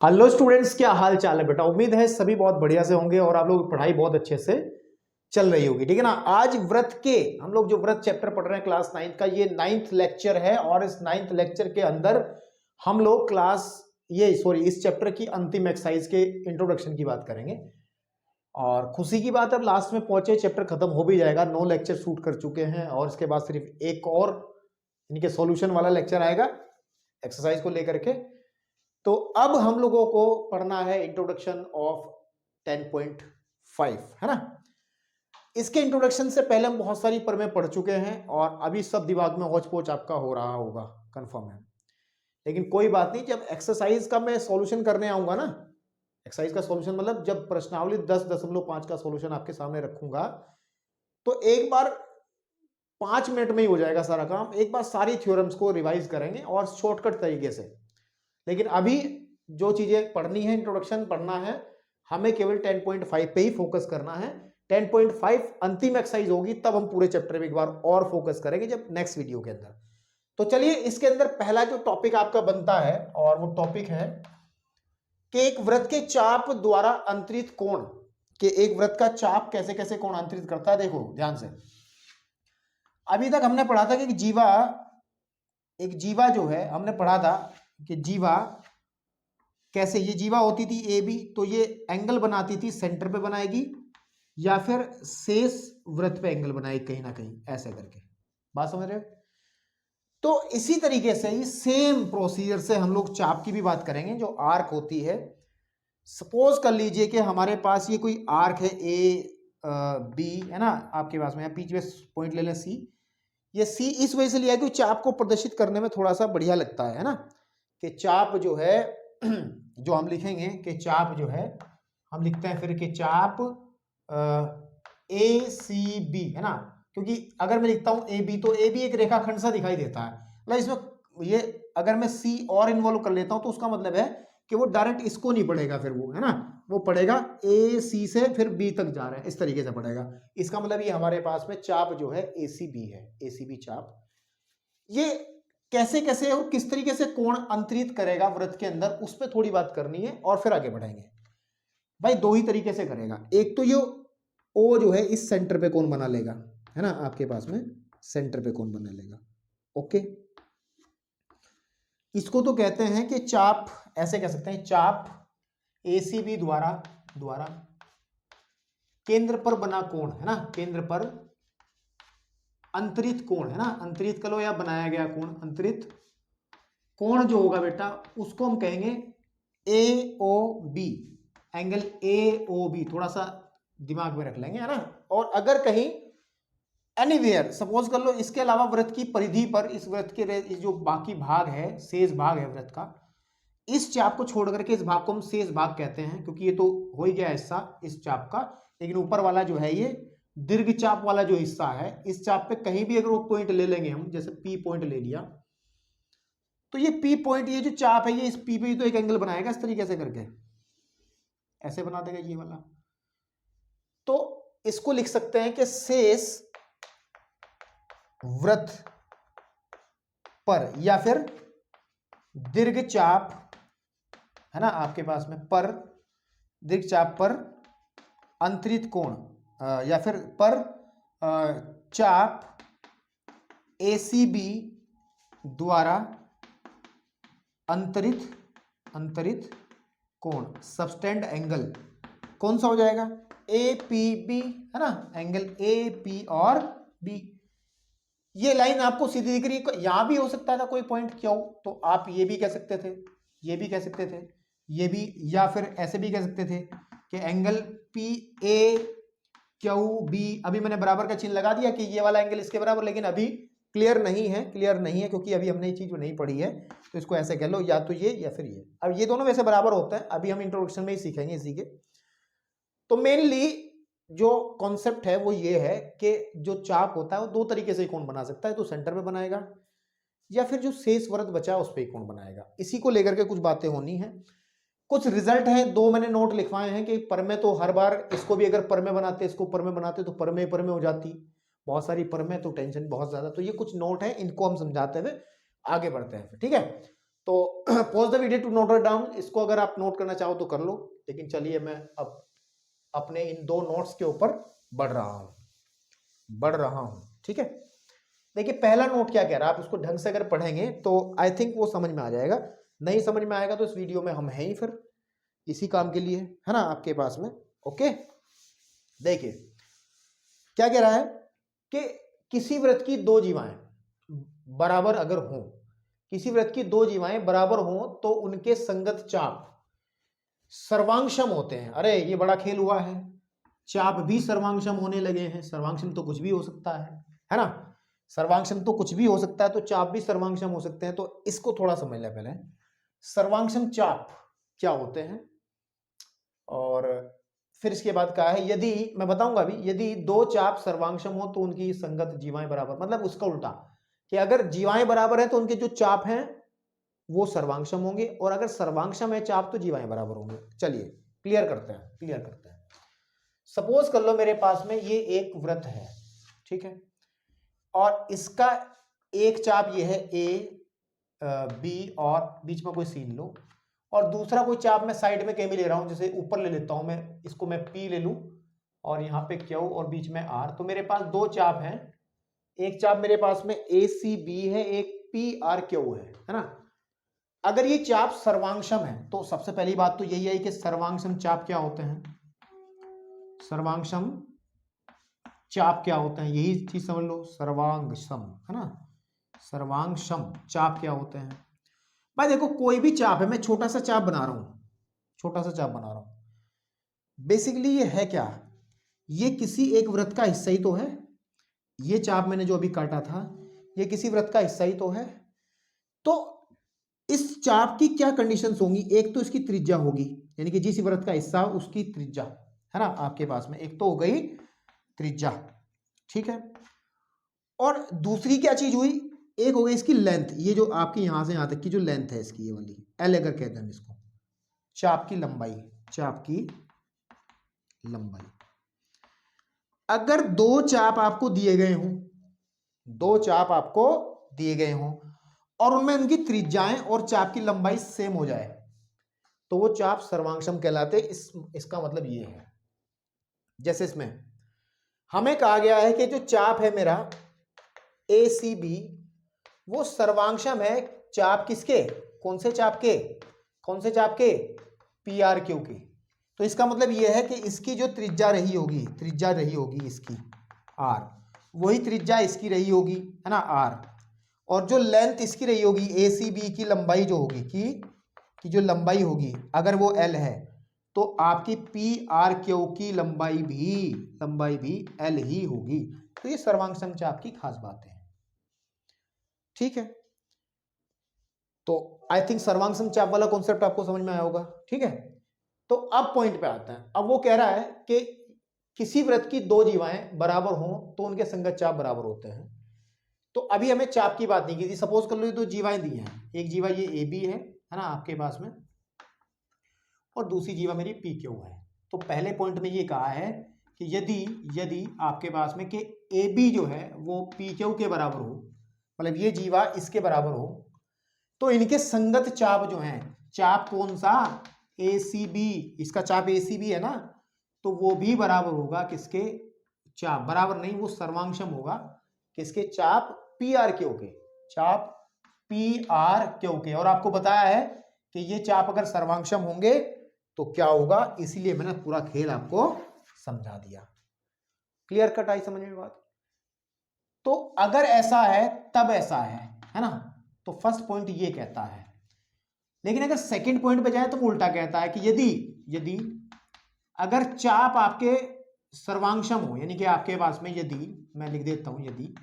Hello students, क्या हाल चाल है बेटा। उम्मीद है सभी बहुत बढ़िया से होंगे और आप लोग की पढ़ाई बहुत अच्छे से चल रही होगी। ठीक है ना। आज व्रत के हम लोग जो व्रत चैप्टर पढ़ रहे हैं क्लास 9 का, ये 9th लेक्चर है और इस 9th लेक्चर के अंदर हम लोग इस चैप्टर की अंतिम एक्सरसाइज के इंट्रोडक्शन की बात करेंगे। और खुशी की बात, अब लास्ट में पहुंचे, चैप्टर खत्म हो भी जाएगा। 9 लेक्चर शूट कर चुके हैं और इसके बाद सिर्फ एक और इनके सॉल्यूशन वाला लेक्चर आएगा एक्सरसाइज को लेकर के। तो अब हम लोगों को पढ़ना है इंट्रोडक्शन ऑफ 10.5, है ना। इसके इंट्रोडक्शन से पहले हम बहुत सारी परमें पढ़ चुके हैं और अभी सब दिमाग में होच पोच आपका हो रहा होगा, कंफर्म है। लेकिन कोई बात नहीं, जब एक्सरसाइज का मैं सॉल्यूशन करने आऊंगा ना, एक्सरसाइज का सॉल्यूशन मतलब जब प्रश्नावली 10.5 का सॉल्यूशन आपके सामने रखूंगा, तो एक बार 5 मिनट में ही हो जाएगा सारा काम। एक बार सारी थ्योरम्स को रिवाइज करेंगे और शॉर्टकट तरीके से। लेकिन अभी जो चीजें पढ़नी है, इंट्रोडक्शन पढ़ना है, हमें केवल 10.5 पे ही फोकस करना है। 10.5 अंतिम एक्सरसाइज होगी, तब हम पूरे चैप्टर में एक बार और फोकस करेंगे जब नेक्स्ट वीडियो के अंदर। तो चलिए, इसके अंदर पहला जो टॉपिक आपका बनता है और वो टॉपिक है कि एक वृत्त के चाप द्वारा अंतरित कोण, कि एक वृत्त का चाप कैसे कैसे कोण अंतरित करता है। देखो ध्यान से, अभी तक हमने पढ़ा था कि एक जीवा जो है, हमने पढ़ा था कि जीवा कैसे, ये जीवा होती थी ए बी, तो ये एंगल बनाती थी, सेंटर पे बनाएगी या फिर शेष वृत्त पे एंगल बनाएगी कहीं ना कहीं, ऐसे करके। बात समझ रहे हो। तो इसी तरीके से ही सेम प्रोसीजर से हम लोग चाप की भी बात करेंगे। जो आर्क होती है, सपोज कर लीजिए कि हमारे पास ये कोई आर्क है ए बी, है ना, आपके पास में बीच में पॉइंट ले लें सी। ये सी इस वजह से लिया कि चाप को प्रदर्शित करने में थोड़ा सा बढ़िया लगता है ना, कि चाप जो है जो हम लिखेंगे कि चाप जो है, हम लिखते हैं फिर कि चाप ए सी बी, है ना। क्योंकि अगर मैं लिखता हूं ए बी, तो ए बी एक रेखाखंड सा दिखाई देता है। मतलब इसमें ये अगर मैं सी और इन्वॉल्व कर लेता हूं तो उसका मतलब है कि वो डायरेक्ट इसको नहीं पढ़ेगा, फिर वो, है ना, वो पढ़ेगा ए सी से फिर बी तक जा रहा है, इस तरीके से पढ़ेगा। इसका मतलब ये हमारे पास में चाप जो है ए सी बी है, ए सी बी चाप। ये कैसे कैसे और किस तरीके से कोण अंतरित करेगा वृत्त के अंदर, उस पर थोड़ी बात करनी है और फिर आगे बढ़ेंगे। भाई दो ही तरीके से करेगा। एक तो ये ओ जो है इस सेंटर पे कोण बना लेगा, है ना, आपके पास में सेंटर पे कोण बना लेगा। ओके, इसको तो कहते हैं कि चाप, ऐसे कह सकते हैं, चाप एसीबी द्वारा केंद्र पर बना कोण, है ना, केंद्र पर अंतरित कोण, है ना, अंतरित कलो या बनाया गया कोण, अंतरित कोण जो होगा बेटा, उसको हम कहेंगे A O B, angle A O B. थोड़ा सा दिमाग में रख लेंगे, है ना। और अगर कहीं एनीवेयर, सपोज कर लो इसके अलावा वृत्त की परिधि पर, इस वृत्त के जो बाकी भाग है, शेष भाग है वृत्त का, इस चाप को छोड़ करके इस भाग को हम शेष भाग कहते हैं, क्योंकि ये तो हो ही गया हिस्सा इस चाप का। लेकिन ऊपर वाला जो है, ये दीर्घ चाप वाला जो हिस्सा है, इस चाप पे कहीं भी अगर वो पॉइंट ले लेंगे हम, जैसे पी पॉइंट ले लिया, तो ये पी पॉइंट, ये जो चाप है, ये इस पी पे तो एक एंगल बनाएगा इस तरीके से करके, ऐसे बना देगा ये वाला। तो इसको लिख सकते हैं कि शेष वृत्त पर या फिर दीर्घ चाप, है ना, आपके पास में पर दीर्घ चाप पर अंतरित कोण, या फिर पर चाप एसीबी द्वारा अंतरित कोण, सबटेंड एंगल कौन सा हो जाएगा, ए पी बी, है ना, एंगल ए पी और बी। ये लाइन आपको सीधी दिख रही है, यहां भी हो सकता था कोई पॉइंट क्यों, तो आप ये भी कह सकते थे, ये भी कह सकते थे, ये भी, या फिर ऐसे भी कह सकते थे कि angle P A Q B. अभी मैंने बराबर का चिन्ह लगा दिया कि ये वाला एंगल इसके बराबर, लेकिन अभी क्लियर नहीं है, क्योंकि अभी हमने ये चीज नहीं पढ़ी है। तो इसको ऐसे कह लो, या तो ये या फिर ये। अब ये दोनों वैसे बराबर होता है, अभी हम इंट्रोडक्शन में ही सीखेंगे इसी के। तो मेनली जो कॉन्सेप्ट है वो ये है कि जो चाप होता है वो दो तरीके से कोण बना सकता है, तो सेंटर पे बनाएगा या फिर जो शेष वृत्त बचा उस पर कोण बनाएगा। इसी को लेकर के कुछ बातें होनी है। कुछ रिजल्ट हैं, दो मैंने नोट लिखवाए हैं कि परमे, तो हर बार इसको भी अगर परमे बनाते, इसको परमे बनाते तो परमे हो जाती, बहुत सारी परमे, तो टेंशन बहुत ज्यादा। तो ये कुछ नोट है, इनको हम समझाते हुए आगे बढ़ते हैं, ठीक है। तो pause the video to note it down, इसको अगर आप नोट करना चाहो तो कर लो, लेकिन चलिए मैं अब अपने इन दो नोट्स के ऊपर बढ़ रहा हूं, ठीक है। देखिए पहला नोट क्या कह रहा है, आप उसको ढंग से अगर पढ़ेंगे तो आई थिंक वो समझ में आ जाएगा, नहीं समझ में आएगा तो इस वीडियो में हम हैं ही फिर इसी काम के लिए, है ना, आपके पास में। ओके, देखिए क्या कह रहा है कि किसी वृत्त की दो जीवाएं बराबर अगर हों, किसी वृत्त की दो जीवाएं बराबर हों तो उनके संगत चाप सर्वांगसम होते हैं। अरे ये बड़ा खेल हुआ है, चाप भी सर्वांगसम होने लगे हैं। सर्वांगसम तो कुछ भी हो सकता है ना, सर्वांगसम तो कुछ भी हो सकता है, तो चाप भी सर्वांगसम हो सकते हैं। तो इसको थोड़ा समझ लें पहले, सर्वांगसम चाप क्या होते हैं, और फिर इसके बाद कहा है यदि, मैं बताऊंगा अभी, यदि दो चाप सर्वांगसम हो तो उनकी संगत जीवाएं बराबर, मतलब उसका उल्टा कि अगर जीवाएं बराबर है तो उनके जो चाप हैं वो सर्वांगसम होंगे, और अगर सर्वांगसम है चाप तो जीवाएं बराबर होंगे। चलिए क्लियर करते हैं। सपोज कर लो मेरे पास में ये एक वृत्त है, ठीक है, और इसका एक चाप ये है ए बी और बीच में कोई सीन लो, और दूसरा कोई चाप मैं साइड में कहीं भी ले रहा हूं, जैसे ऊपर ले लेता हूं मैं, इसको मैं पी ले लूं और यहाँ पे क्यू और बीच में आर, तो मेरे पास दो चाप हैं। एक चाप मेरे पास में ए सी बी है, एक पी आर क्यू है ना। अगर ये चाप सर्वांगसम है तो सबसे पहली बात तो यही है कि सर्वांगसम चाप क्या होते हैं, सर्वांगसम चाप क्या होते हैं, यही चीज समझ लो, सर्वांगसम, है ना, सर्वांगसम चाप क्या होते हैं। भाई देखो कोई भी चाप है, मैं छोटा सा चाप बना रहा हूं, बेसिकली ये है क्या, ये किसी एक वृत्त का हिस्सा ही तो है। ये चाप मैंने जो अभी काटा था ये किसी वृत्त का हिस्सा ही तो है। तो इस चाप की क्या कंडीशंस होंगी, एक तो इसकी त्रिज्या होगी, यानी कि जिस वृत्त का हिस्सा उसकी त्रिज्या, है ना, आपके पास में एक तो हो गई त्रिज्या, ठीक है। और दूसरी क्या चीज हुई, एक हो गई इसकी लेंथ, ये जो आपकी यहां से यहां तक की जो लेंथ है इसकी, ये वाली एल अगर कहते हैं इसको, चाप की लंबाई। अगर दो चाप आपको दिए गए हों और उनमें उनकी त्रिज्याएं और चाप की लंबाई सेम हो जाए तो वो चाप सर्वांगसम कहलाते। इसका मतलब ये है, जैसे इसमें हमें कहा गया है कि जो चाप है मेरा ए सी बी वो सर्वांगसम है चाप किसके, कौन से चाप के पी आर क्यू के। तो इसका मतलब यह है कि इसकी जो त्रिज्या रही होगी इसकी आर, वही त्रिज्या इसकी रही होगी, है ना, आर, और जो लेंथ इसकी रही होगी ए सी बी की लंबाई जो होगी की जो लंबाई होगी अगर वो एल है तो आपकी पी आर क्यू की लंबाई भी एल ही होगी। तो ये सर्वांगसम चाप की खास बात है, ठीक है। तो आई थिंक सर्वांगसम चाप वाला कॉन्सेप्ट आपको समझ में आया होगा, ठीक है। तो अब पॉइंट पे आता है, अब वो कह रहा है कि किसी वृत्त की दो जीवाएं बराबर हों तो उनके संगत चाप बराबर होते हैं। तो अभी हमें चाप की बात नहीं की थी, सपोज कर लो ये दो जीवाएं दी हैं, एक जीवा ये ए बी है ना आपके पास में, और दूसरी जीवा मेरी पी क्यू है। तो पहले पॉइंट में ये कहा है कि यदि आपके पास में कि ए बी जो है वो पी क्यू के बराबर हो, मतलब ये जीवा इसके बराबर हो, तो इनके संगत चाप जो हैं, चाप कौन सा, ए सी बी, इसका चाप ए सी बी है ना, तो वो भी बराबर होगा किसके, चाप बराबर नहीं, वो सर्वांगसम होगा किसके, चाप पी आर क्यू के, चाप पी आर क्यू के। और आपको बताया है कि ये चाप अगर सर्वांगसम होंगे तो क्या होगा, इसीलिए मैंने पूरा खेल आपको समझा दिया। क्लियर कट आई समझ में बात। तो अगर ऐसा है तब ऐसा है ना, तो फर्स्ट पॉइंट ये कहता है। लेकिन अगर सेकंड पॉइंट पे जाए तो उल्टा कहता है कि यदि अगर चाप आपके सर्वांगसम हो, यानी कि आपके पास में यदि, मैं लिख देता हूं, यदि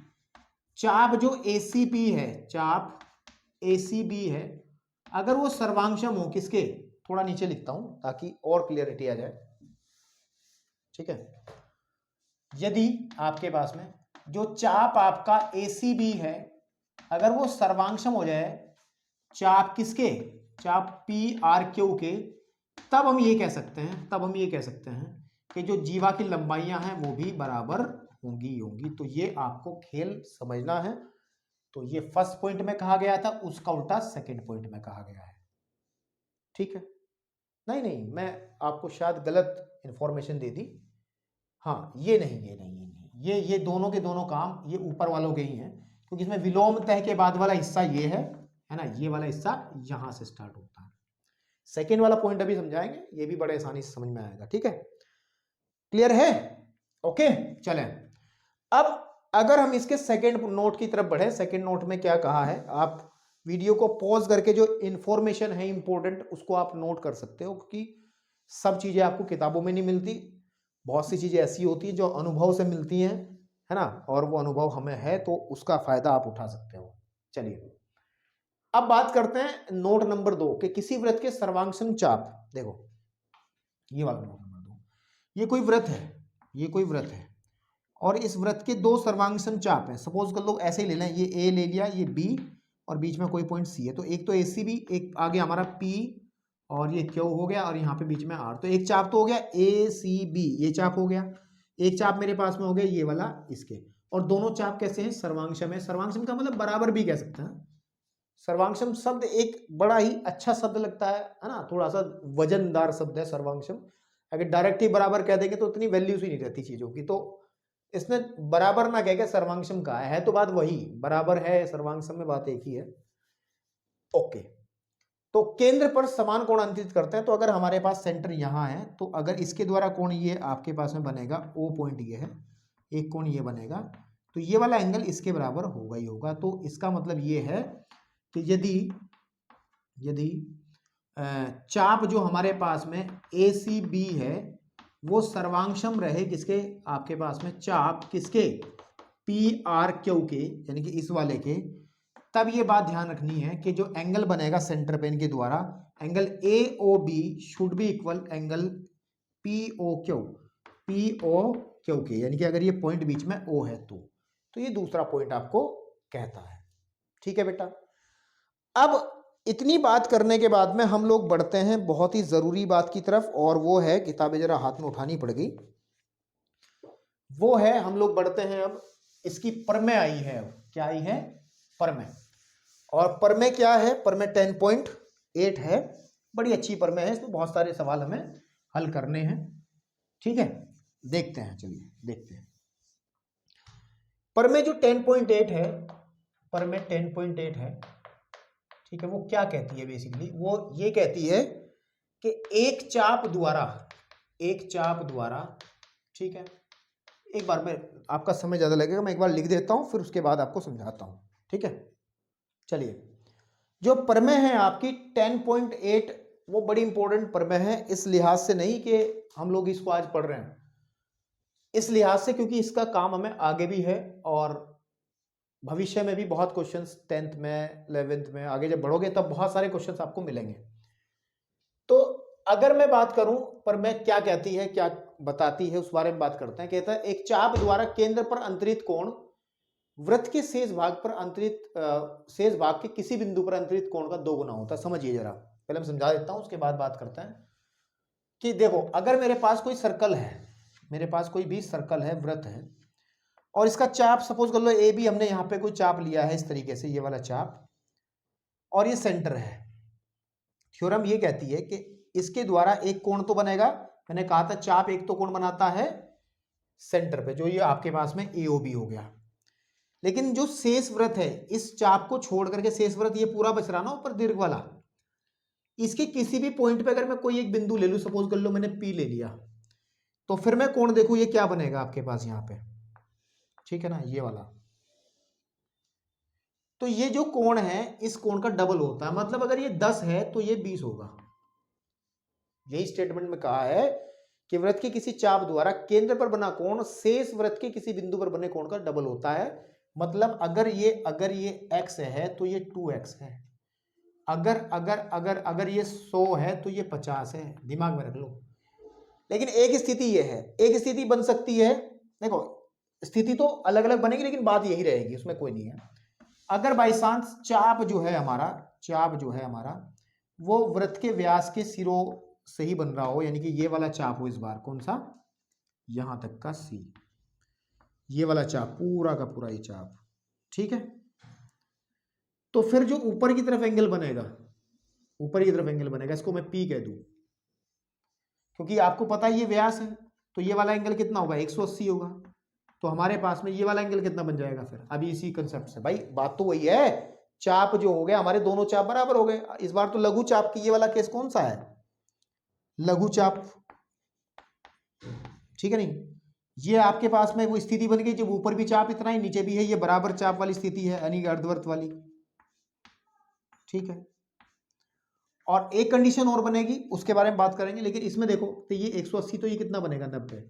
चाप जो एसीबी है, चाप एसीबी है, अगर वो सर्वांगसम हो किसके, थोड़ा नीचे लिखता हूं ताकि और क्लियरिटी आ जाए, ठीक है। यदि आपके पास में जो चाप आपका एसीबी है अगर वो सर्वांगसम हो जाए चाप किसके, चाप पी आर क्यू के, तब हम ये कह सकते हैं कि जो जीवा की लंबाइयां हैं वो भी बराबर होंगी। तो ये आपको खेल समझना है, तो ये फर्स्ट पॉइंट में कहा गया था, उसका उल्टा सेकंड पॉइंट में कहा गया है। ठीक है, नहीं नहीं, मैं आपको शायद गलत इंफॉर्मेशन दे दी। हाँ, ये नहीं, ये नहीं, ये नहीं, ये दोनों के दोनों काम ये ऊपर वालों के ही हैं, क्योंकि इसमें विलोम तह के बाद वाला हिस्सा ये है ना, ये वाला हिस्सा यहां से स्टार्ट होता है। सेकेंड वाला पॉइंट अभी समझाएंगे, ये भी बड़े आसानी से समझ में आएगा। ठीक है, क्लियर है? ओके, चलें अब अगर हम इसके सेकेंड नोट की तरफ बढ़े, सेकेंड नोट में क्या कहा है, आप वीडियो को पॉज करके जो इंफॉर्मेशन है इंपॉर्टेंट उसको आप नोट कर सकते हो, क्योंकि सब चीजें आपको किताबों में नहीं मिलती, बहुत सी चीजें ऐसी होती हैं जो अनुभव से मिलती हैं, है ना, और वो अनुभव हमें है तो उसका फायदा आप उठा सकते हो। चलिए अब बात करते हैं नोट नंबर 2 कि किसी व्रत के सर्वांगसम चाप। देखो ये वाला नोट नंबर 2, ये कोई व्रत है, ये कोई व्रत है और इस व्रत के 2 सर्वांगसम चाप हैं। सपोज कर लो ऐसे ही ले लें, ये ए ले लिया, ये बी और बीच में कोई पॉइंट सी है, तो एक तो ए सी बी, एक आगे हमारा पी और ये क्यू हो गया और यहाँ पे बीच में आर, तो एक चाप तो हो गया ए सी बी, ये चाप हो गया। एक चाप मेरे पास में हो गया ये वाला इसके, और दोनों चाप कैसे हैं, सर्वांगसम है। सर्वांगसम का मतलब बराबर भी कह सकते हैं। सर्वांगसम शब्द एक बड़ा ही अच्छा शब्द लगता है ना, थोड़ा सा वजनदार शब्द है सर्वांगसम। अगर डायरेक्ट ही बराबर कह देंगे तो इतनी वैल्यूज ही नहीं रहती चीजों की, तो इसने बराबर ना कह के सर्वांगसम कहा है तो बात वही बराबर है, सर्वांगसम में बात एक ही है। ओके, तो केंद्र पर समान कोण अंतरित करते हैं, तो अगर हमारे पास सेंटर यहां है तो अगर इसके द्वारा कोण ये आपके पास में बनेगा, ओ पॉइंट ये है, एक कोण ये बनेगा, तो ये वाला एंगल इसके बराबर होगा ही होगा। तो इसका मतलब ये है कि यदि चाप जो हमारे पास में ए सी बी है वो सर्वांगसम रहे किसके, आपके पास में चाप किसके, पी आर क्यू के, यानी कि इस वाले के, तब ये बात ध्यान रखनी है कि जो एंगल बनेगा सेंटर पेन के द्वारा, angle A O B should be equal angle P O Q के, यानी कि अगर ये पॉइंट बीच में ओ है तो ये दूसरा पॉइंट आपको कहता है। ठीक है बेटा, अब इतनी बात करने के बाद में हम लोग बढ़ते हैं बहुत ही जरूरी बात की तरफ, और वो है, किताबें जरा हाथ में उठानी पड़ गई, वो है हम लोग बढ़ते हैं अब इसकी परमेय आई है। अब क्या आई है, परमेय। और परमेय क्या है, परमेय 10.8 है, बड़ी अच्छी परमेय है, इसमें बहुत सारे सवाल हमें हल करने हैं। ठीक है, देखते हैं, चलिए देखते हैं परमेय जो 10.8 है, परमेय 10.8 है। ठीक है, वो क्या कहती है बेसिकली, वो ये कहती है कि एक चाप द्वारा, ठीक है, एक बार में आपका समय ज्यादा लगेगा, मैं एक बार लिख देता हूं फिर उसके बाद आपको समझाता हूं। ठीक है, चलिए, जो परमेय है आपकी 10.8 वो बड़ी इंपॉर्टेंट परमेय है, इस लिहाज से नहीं कि हम लोग इसको आज पढ़ रहे हैं, इस लिहाज से क्योंकि इसका काम हमें आगे भी है और भविष्य में भी बहुत क्वेश्चंस 10th में 11th में आगे जब बढ़ोगे तब बहुत सारे क्वेश्चंस आपको मिलेंगे। तो अगर मैं बात करूं परमेय क्या कहती है, क्या बताती है, उस बारे में बात करते हैं। कहता है एक चाप द्वारा केंद्र पर अंतरित कोण वृत्त के शेष भाग पर अंतरित शेष भाग के किसी बिंदु पर अंतरित कोण का 2 गुना होता है। समझिए जरा, पहले मैं समझा देता हूं उसके बाद बात करते हैं कि देखो, अगर मेरे पास कोई सर्कल है, मेरे पास कोई भी सर्कल है, वृत्त है, और इसका चाप सपोज कर लो ए बी, हमने यहां पे कोई चाप लिया है इस तरीके से, ये वाला चाप, और ये सेंटर है। थ्योरम ये कहती है कि इसके द्वारा एक कोण तो बनेगा, मैंने कहा था चाप एक तो कोण बनाता है सेंटर पे, जो ये आपके पास में एओबी हो गया, लेकिन जो शेष वृत्त है इस चाप को छोड़ करके शेष वृत्त ये पूरा बच रहा ना ऊपर दीर्घ वाला, इसके किसी भी पॉइंट पे अगर मैं कोई एक बिंदु ले लूं, सपोज कर लो मैंने पी ले लिया, तो फिर मैं कोण देखूं ये क्या बनेगा आपके पास यहां पे, ठीक है ना, ये वाला। तो ये जो कोण है इस कोण का डबल होता है, मतलब अगर ये 10 है तो ये 20 होगा। यही स्टेटमेंट में कहा है कि वृत्त के किसी चाप द्वारा केंद्र पर बना कोण शेष वृत्त के किसी बिंदु पर बने कोण का डबल होता है। मतलब अगर ये x है तो ये 2x है, अगर अगर अगर अगर ये 100 है तो ये 50 है, दिमाग में रख लो। लेकिन एक स्थिति ये है, एक स्थिति बन सकती है, देखो स्थिति तो अलग अलग बनेगी लेकिन बात यही रहेगी, उसमें कोई नहीं है। अगर बाई चांस चाप जो है हमारा वो वृत्त के व्यास के सिरों से ही बन रहा हो, यानी कि ये वाला चाप हो, इस बार कौन सा, यहां तक का सी, ये वाला चाप पूरा का पूरा ये चाप, ठीक है। तो फिर जो ऊपर की तरफ एंगल बनेगा, ऊपर की तरफ एंगल बनेगा, इसको मैं P कह दूं, क्योंकि आपको पता है ये व्यास है, तो ये वाला एंगल कितना होगा, 180 होगा। तो हमारे पास में ये वाला एंगल कितना बन जाएगा फिर, अभी इसी कंसेप्ट से भाई बात तो वही है, चाप जो हो गया हमारे दोनों चाप बराबर हो गए। इस बार तो लघु चाप की ये वाला केस कौन सा है, लघु चाप, ठीक है नहीं। ये आपके पास में वो स्थिति बन गई जब ऊपर भी चाप इतना ही नीचे भी है, ये बराबर चाप वाली स्थिति है, यानी अर्धवर्त वाली, ठीक है। और एक कंडीशन और बनेगी, उसके बारे में बात करेंगे, लेकिन इसमें देखो तो ये 180, तो ये कितना बनेगा, 90।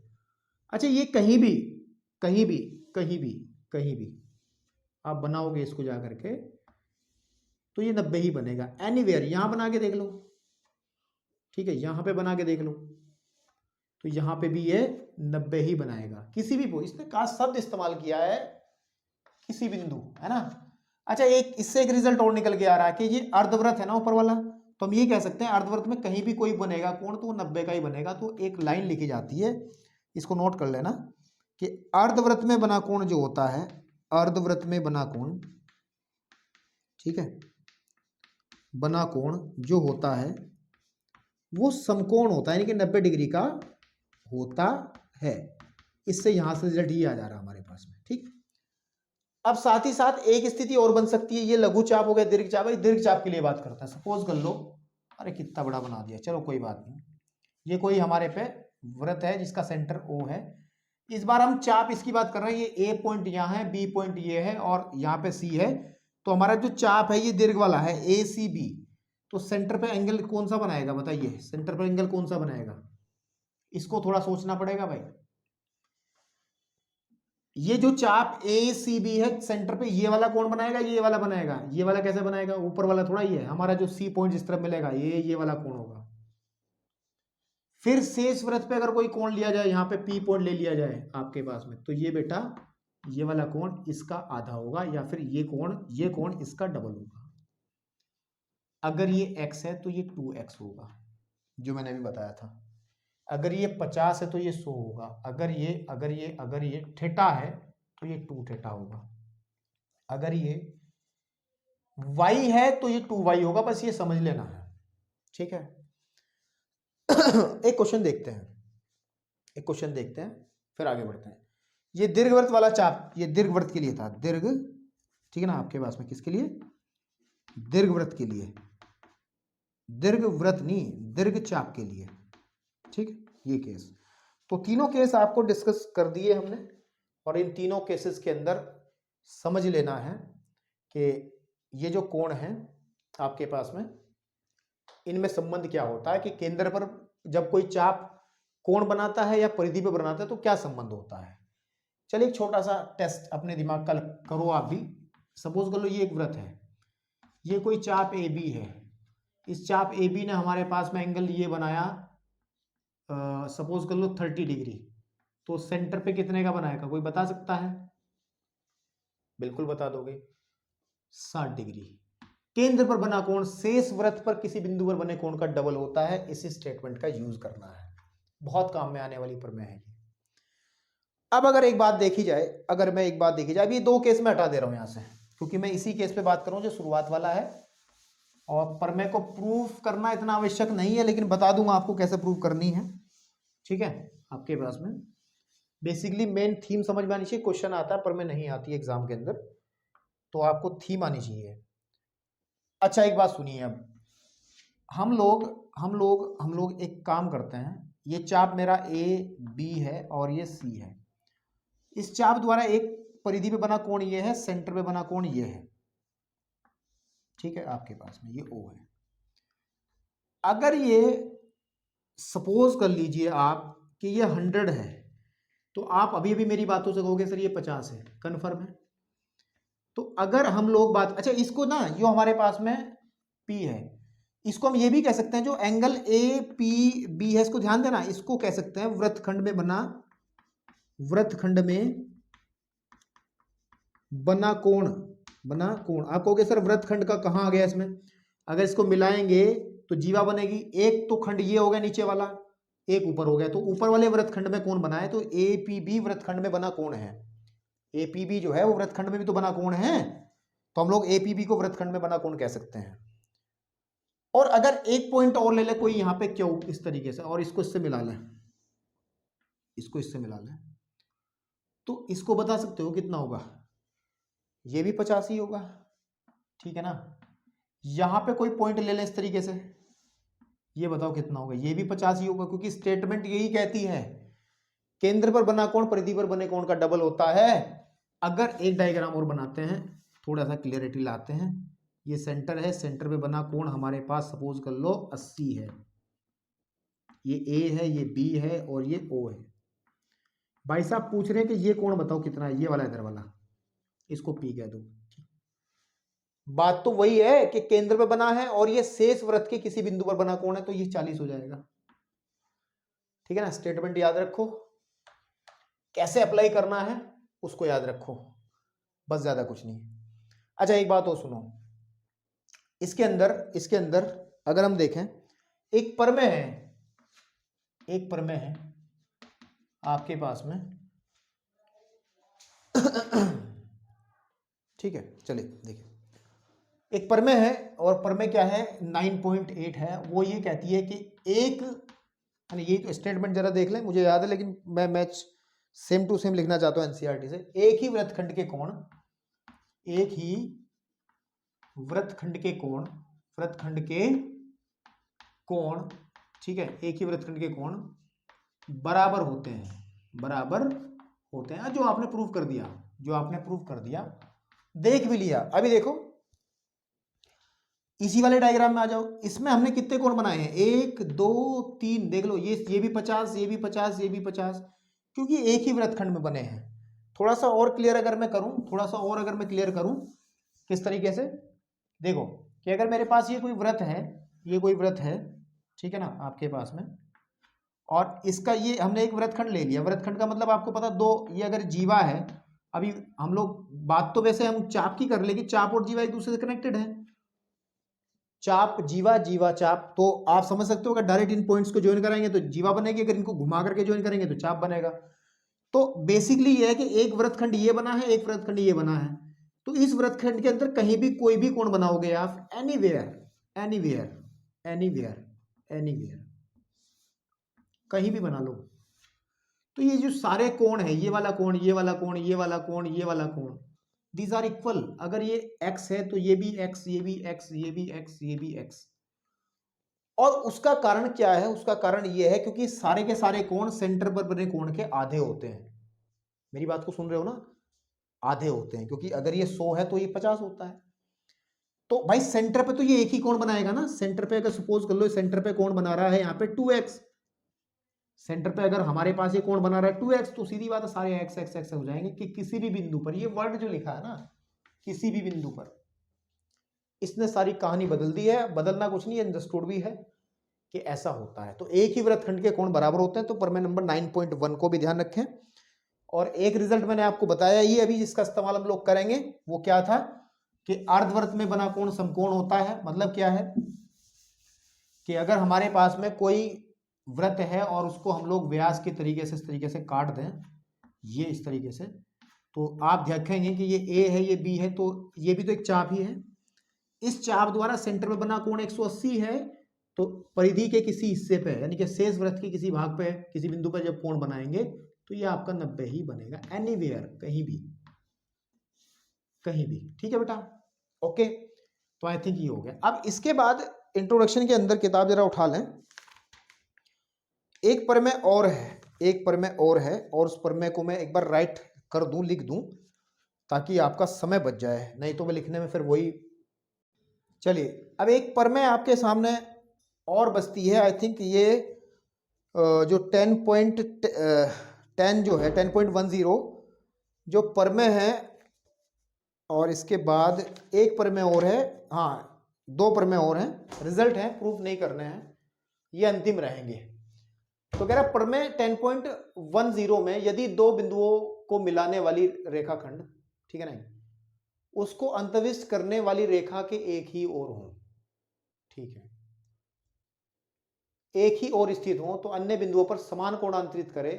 अच्छा ये कहीं भी कहीं भी कहीं भी कहीं भी आप बनाओगे इसको जा करके तो ये 90 ही बनेगा, एनीवेयर। यहां बना के देख लो, ठीक है, यहां पे बना के देख लो तो यहां पे भी ये 90 ही बनाएगा, किसी भी इसने का शब्द इस्तेमाल किया है, किसी बिंदु, है ना। अच्छा एक इससे एक रिजल्ट और निकल के आ रहा है कि ये अर्धवृत्त है ना ऊपर वाला, तो हम ये कह सकते हैं अर्धवृत्त में कहीं भी कोई बनेगा कोण तो वो 90 का ही बनेगा। तो एक लाइन लिखी जाती है, इसको नोट कर लेना कि अर्धवृत्त में बना कोण जो होता है, अर्धवृत्त में बना कोण, ठीक है, बना कोण जो होता है वो समकोण होता है, यानी कि 90 डिग्री का होता है। इससे यहां से रिजल्ट ये आ जा रहा है हमारे पास में, ठीक। अब साथ ही साथ एक स्थिति और बन सकती है, ये लघु चाप हो गया, दीर्घ चाप है, दीर्घ चाप के लिए बात करता है। सपोज कर लो, अरे कितना बड़ा बना दिया, चलो कोई बात नहीं, ये कोई हमारे पे वृत्त है जिसका सेंटर O है। इस बार हम चाप इसकी बात कर रहे हैं, ये A पॉइंट यहाँ है, B पॉइंट ये है और यहाँ पे C है। तो हमारा जो चाप है ये दीर्घ वाला है ACB, तो सेंटर पे एंगल कौन सा बनाएगा बताइए, सेंटर पे एंगल कौन सा बनाएगा, इसको थोड़ा सोचना पड़ेगा भाई। ये जो चाप ACB है सेंटर पे ये वाला कौन बनाएगा, ये वाला बनाएगा। ये वाला कैसे बनाएगा, ऊपर वाला थोड़ा ही है हमारा, जो C पॉइंट जिस तरफ मिलेगा ये वाला कोण होगा। फिर शेष वृत्त पे अगर कोई कोण लिया जाए, यहाँ पे P पॉइंट ले लिया जाए आपके पास में, तो ये बेटा ये वाला कोण इसका आधा होगा, या फिर ये कोण इसका डबल होगा। अगर ये x है तो ये 2x होगा, जो मैंने अभी बताया था। अगर ये 50 है तो ये 100 होगा। अगर ये थीटा है तो ये 2 थीटा होगा। अगर ये y है तो ये 2y होगा, बस ये समझ लेना है, ठीक है। एक क्वेश्चन देखते हैं, फिर आगे बढ़ते हैं। ये दीर्घवृत्त वाला चाप, ये दीर्घवृत्त के लिए था, दीर्घ, ठीक है ना, आपके पास में किसके लिए, दीर्घवृत्त के लिए, दीर्घवृत्त नहीं दीर्घ चाप के लिए, ठीक है। ये केस, तो तीनों केस आपको डिस्कस कर दिए हमने, और इन तीनों केसेस के अंदर समझ लेना है कि ये जो कोण है आपके पास में, इनमें संबंध क्या होता है, कि केंद्र पर जब कोई चाप कोण बनाता है या परिधि पर बनाता है तो क्या संबंध होता है। चलिए एक छोटा सा टेस्ट अपने दिमाग का करो आप भी। सपोज कर लो ये एक वृत्त है, ये कोई चाप AB है, इस चाप AB ने हमारे पास में एंगल ये बनाया, सपोज कर लो 30 डिग्री, तो सेंटर पे कितने का बनाएगा, कोई बता सकता है, बिल्कुल बता दोगे, 60 डिग्री। केंद्र पर बना कोण शेष वृत्त पर किसी बिंदु पर बने कोण का डबल होता है। इस स्टेटमेंट का यूज करना है, बहुत काम में आने वाली प्रमेय है। अब अगर एक बात देखी जाए, अभी 2 केस में हटा दे रहा हूं यहां से, क्योंकि मैं इसी केस पे बात कर रहा हूं जो शुरुआत वाला है, और प्रमेय को प्रूफ करना इतना आवश्यक नहीं है, लेकिन बता दूंगा आपको कैसे प्रूफ करनी है, ठीक है। आपके पास में बेसिकली मेन थीम समझ में आनी चाहिए, क्वेश्चन आता है प्रमेय नहीं आती एग्जाम के अंदर, तो आपको थीम आनी चाहिए। अच्छा एक बात सुनिए, अब हम लोग एक काम करते हैं, ये चाप मेरा AB है और ये C है, इस चाप द्वारा एक परिधि पे बना कोण ये है, सेंटर पे बना कोण ये है, ठीक है। आपके पास में ये O है। अगर ये सपोज कर लीजिए आप कि ये 100 है, तो आप अभी अभी मेरी बातों से कहोगे सर ये 50 है, कन्फर्म है। तो अगर हम लोग बात, अच्छा इसको ना, जो हमारे पास में P है, इसको हम ये भी कह सकते हैं, जो एंगल APB है, इसको ध्यान देना, इसको कह सकते हैं वृत्तखंड में बना कोण। आप कहोगे सर वृत्तखंड का कहां आ गया इसमें, अगर इसको मिलाएंगे तो जीवा बनेगी। एक तो खंड ये हो गया नीचे वाला, एक ऊपर हो गया, तो ऊपर वाले वृत्तखंड में कोण बना है, तो APB वृत्तखंड में बना कोण है। APB जो है वो वृत्तखंड में भी तो बना कोण है, तो हम लोग एपीबी को वृत्तखंड में बना कोण कह सकते हैं। और अगर एक पॉइंट और ले ले कोई यहाँ पे क्यू इस तरीके से, और इसको इससे मिला लें, इसको इससे मिला लें, तो इसको बता सकते हो कितना होगा, ये भी 50 ही होगा, ठीक है ना। यहां पे कोई पॉइंट ले लें इस तरीके से, ये बताओ कितना होगा, ये भी 50 ही होगा, क्योंकि स्टेटमेंट यही कहती है केंद्र पर बना कोण परिधि पर बने कोण का डबल होता है। अगर एक डायग्राम और बनाते हैं, थोड़ा सा क्लियरिटी लाते हैं, ये सेंटर है, सेंटर पे बना कोण हमारे पास सपोज कर लो 80 है, ये ए है, ये बी है और ये ओ है। भाई साहब पूछ रहे हैं कि ये कोण बताओ कितना है, ये वाला इधर वाला, इसको पी कह दो। बात तो वही है कि केंद्र पे बना है और ये शेष वृत्त के किसी बिंदु पर बना कोण है, तो ये 40 हो जाएगा, ठीक है ना। स्टेटमेंट याद रखो, कैसे अप्लाई करना है उसको याद रखो, बस ज्यादा कुछ नहीं। अच्छा एक बात और सुनो, इसके अंदर अगर हम देखें, एक प्रमेय है, एक प्रमेय है आपके पास में ठीक है, चलिए देखिए, एक प्रमेय है, और प्रमेय क्या है 9.8 है, वो ये कहती है कि एक, ये तो स्टेटमेंट जरा देख लें, मुझे याद है लेकिन मैं मैच सेम टू सेम लिखना चाहता हूं एनसीईआरटी से। एक ही वृत्तखंड के कोण, एक ही वृत्तखंड के कोण, वृत्तखंड के कोण, ठीक है, एक ही वृत्तखंड के कोण बराबर होते हैं, बराबर होते हैं, जो आपने प्रूव कर दिया, जो आपने प्रूव कर दिया, देख भी लिया। अभी देखो इसी वाले डायग्राम में आ जाओ, इसमें हमने कितने कोण बनाए हैं, 1 2 3, देख लो, ये भी 50, ये भी 50, ये भी 50, क्योंकि एक ही वृत्तखंड में बने हैं। थोड़ा सा और क्लियर अगर मैं करूं, थोड़ा सा और अगर मैं क्लियर करूं, किस तरीके से, देखो कि अगर मेरे पास ये कोई वृत्त है, ये कोई वृत्त है, ठीक है ना आपके पास में, और इसका ये हमने एक वृत्तखंड ले लिया, वृत्तखंड का मतलब आपको पता दो, ये अगर जीवा है, अभी हम लोग बात तो वैसे हम चाप की कर लेंगे, चाप और जीवा एक दूसरे से कनेक्टेड है, चाप जीवा, जीवा चाप, तो आप समझ सकते हो अगर डायरेक्ट इन पॉइंट्स को ज्वाइन कराएंगे तो जीवा बनेगी, अगर इनको घुमा करके ज्वाइन करेंगे तो चाप बनेगा। तो बेसिकली ये है कि एक वृत्तखंड ये बना है, एक वृत्तखंड ये बना है, तो इस वृत्तखंड के अंदर कहीं भी कोई भी कोण बनाओगे आप, एनीवेयर एनीवेयर एनीवेयर एनीवेयर, कहीं भी बना लो, तो ये जो सारे कोण है, ये वाला कोण, ये वाला कोण, ये वाला कोण, ये वाला कोण, दीज आर इक्वल। अगर ये x है तो ये भी x, ये भी x, ये भी x, ये भी x। और उसका कारण क्या है, उसका कारण ये है क्योंकि सारे के सारे कोण सेंटर पर बने कोण के आधे होते हैं। मेरी बात को सुन रहे हो ना, आधे होते हैं, क्योंकि अगर ये 100 है तो ये 50 होता है। तो भाई सेंटर पे तो ये एक ही कोण बनाएगा ना, सेंटर पे अगर सपोज कर लो सेंटर पे कोण बना रहा है यहाँ पे 2x, सेंटर पे अगर हमारे पास ये कोण बना रहा है 2x, तो सीधी बात है सारे x x x हो जाएंगे कि किसी भी बिंदु पर, ये वर्ड जो लिखा है ना, किसी भी बिंदु पर, इसने सारी कहानी बदल दी है। बदलना कुछ नहीं है, अंडरस्टूड भी है कि ऐसा होता है। तो एक ही वृत्तखंड के कोण बराबर होते हैं। तो प्रमेय नंबर 9.1 को भी ध्यान रखें। और एक रिजल्ट मैंने आपको बताया ही अभी, जिसका इस्तेमाल हम लोग करेंगे, वो क्या था कि अर्धवृत्त में बना कोण समकोण होता है। मतलब क्या है कि अगर हमारे पास में कोई वृत्त है और उसको हम लोग व्यास के तरीके से, इस तरीके से काट दें, ये इस तरीके से, तो आप देखेंगे कि ये ए है, ये बी है, तो ये भी तो एक चाप ही है। इस चाप द्वारा सेंटर में बना कोण 180 है, तो परिधि के किसी हिस्से पे, यानी कि शेष वृत्त के किसी भाग पे, किसी बिंदु पर जब कोण बनाएंगे तो ये आपका 90 ही बनेगा, एनीवेयर, कहीं भी, कहीं भी। ठीक है बेटा, ओके। तो आई थिंक ये हो गया। अब इसके बाद इंट्रोडक्शन के अंदर किताब जरा उठा लें, एक प्रमेय और है, एक प्रमेय और है, और उस प्रमेय को मैं एक बार राइट कर दूं, लिख दूं, ताकि आपका समय बच जाए, नहीं तो मैं लिखने में फिर वही। चलिए, अब एक प्रमेय आपके सामने और बचती है। आई थिंक ये जो 10.10 जो है 10.10 जो प्रमेय है, और इसके बाद एक प्रमेय और है, हाँ 2 प्रमेय और हैं, रिजल्ट है, प्रूफ नहीं करने हैं, ये अंतिम रहेंगे। तो कह रहा प्रमेय 10.10 में यदि 2 बिंदुओं को मिलाने वाली रेखाखंड, ठीक है ना, उसको अंतविष्ट करने वाली रेखा के एक ही ओर हो, ठीक है, एक ही ओर स्थित हो, तो अन्य बिंदुओं पर समान कोणांतरित करे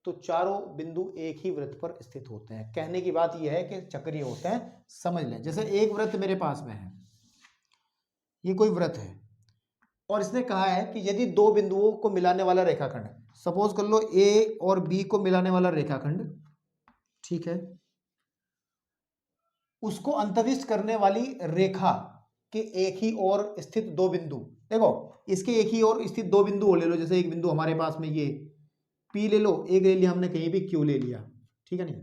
तो चारों बिंदु एक ही वृत्त पर स्थित होते हैं। कहने की बात यह है कि चक्रीय होते हैं, समझ लें। जैसे एक वृत्त मेरे पास में है, ये कोई वृत्त है, और इसने कहा है कि यदि दो बिंदुओं को मिलाने वाला रेखाखंड, सपोज कर लो ए और बी को मिलाने वाला रेखाखंड, ठीक है, उसको अंतर्विष्ट करने वाली रेखा के एक ही ओर स्थित दो बिंदु, देखो इसके एक ही ओर स्थित दो बिंदु ले लो। जैसे एक बिंदु हमारे पास में ये P ले लो, एक ले लिया हमने कहीं भी Q ले लिया, ठीक है नहीं।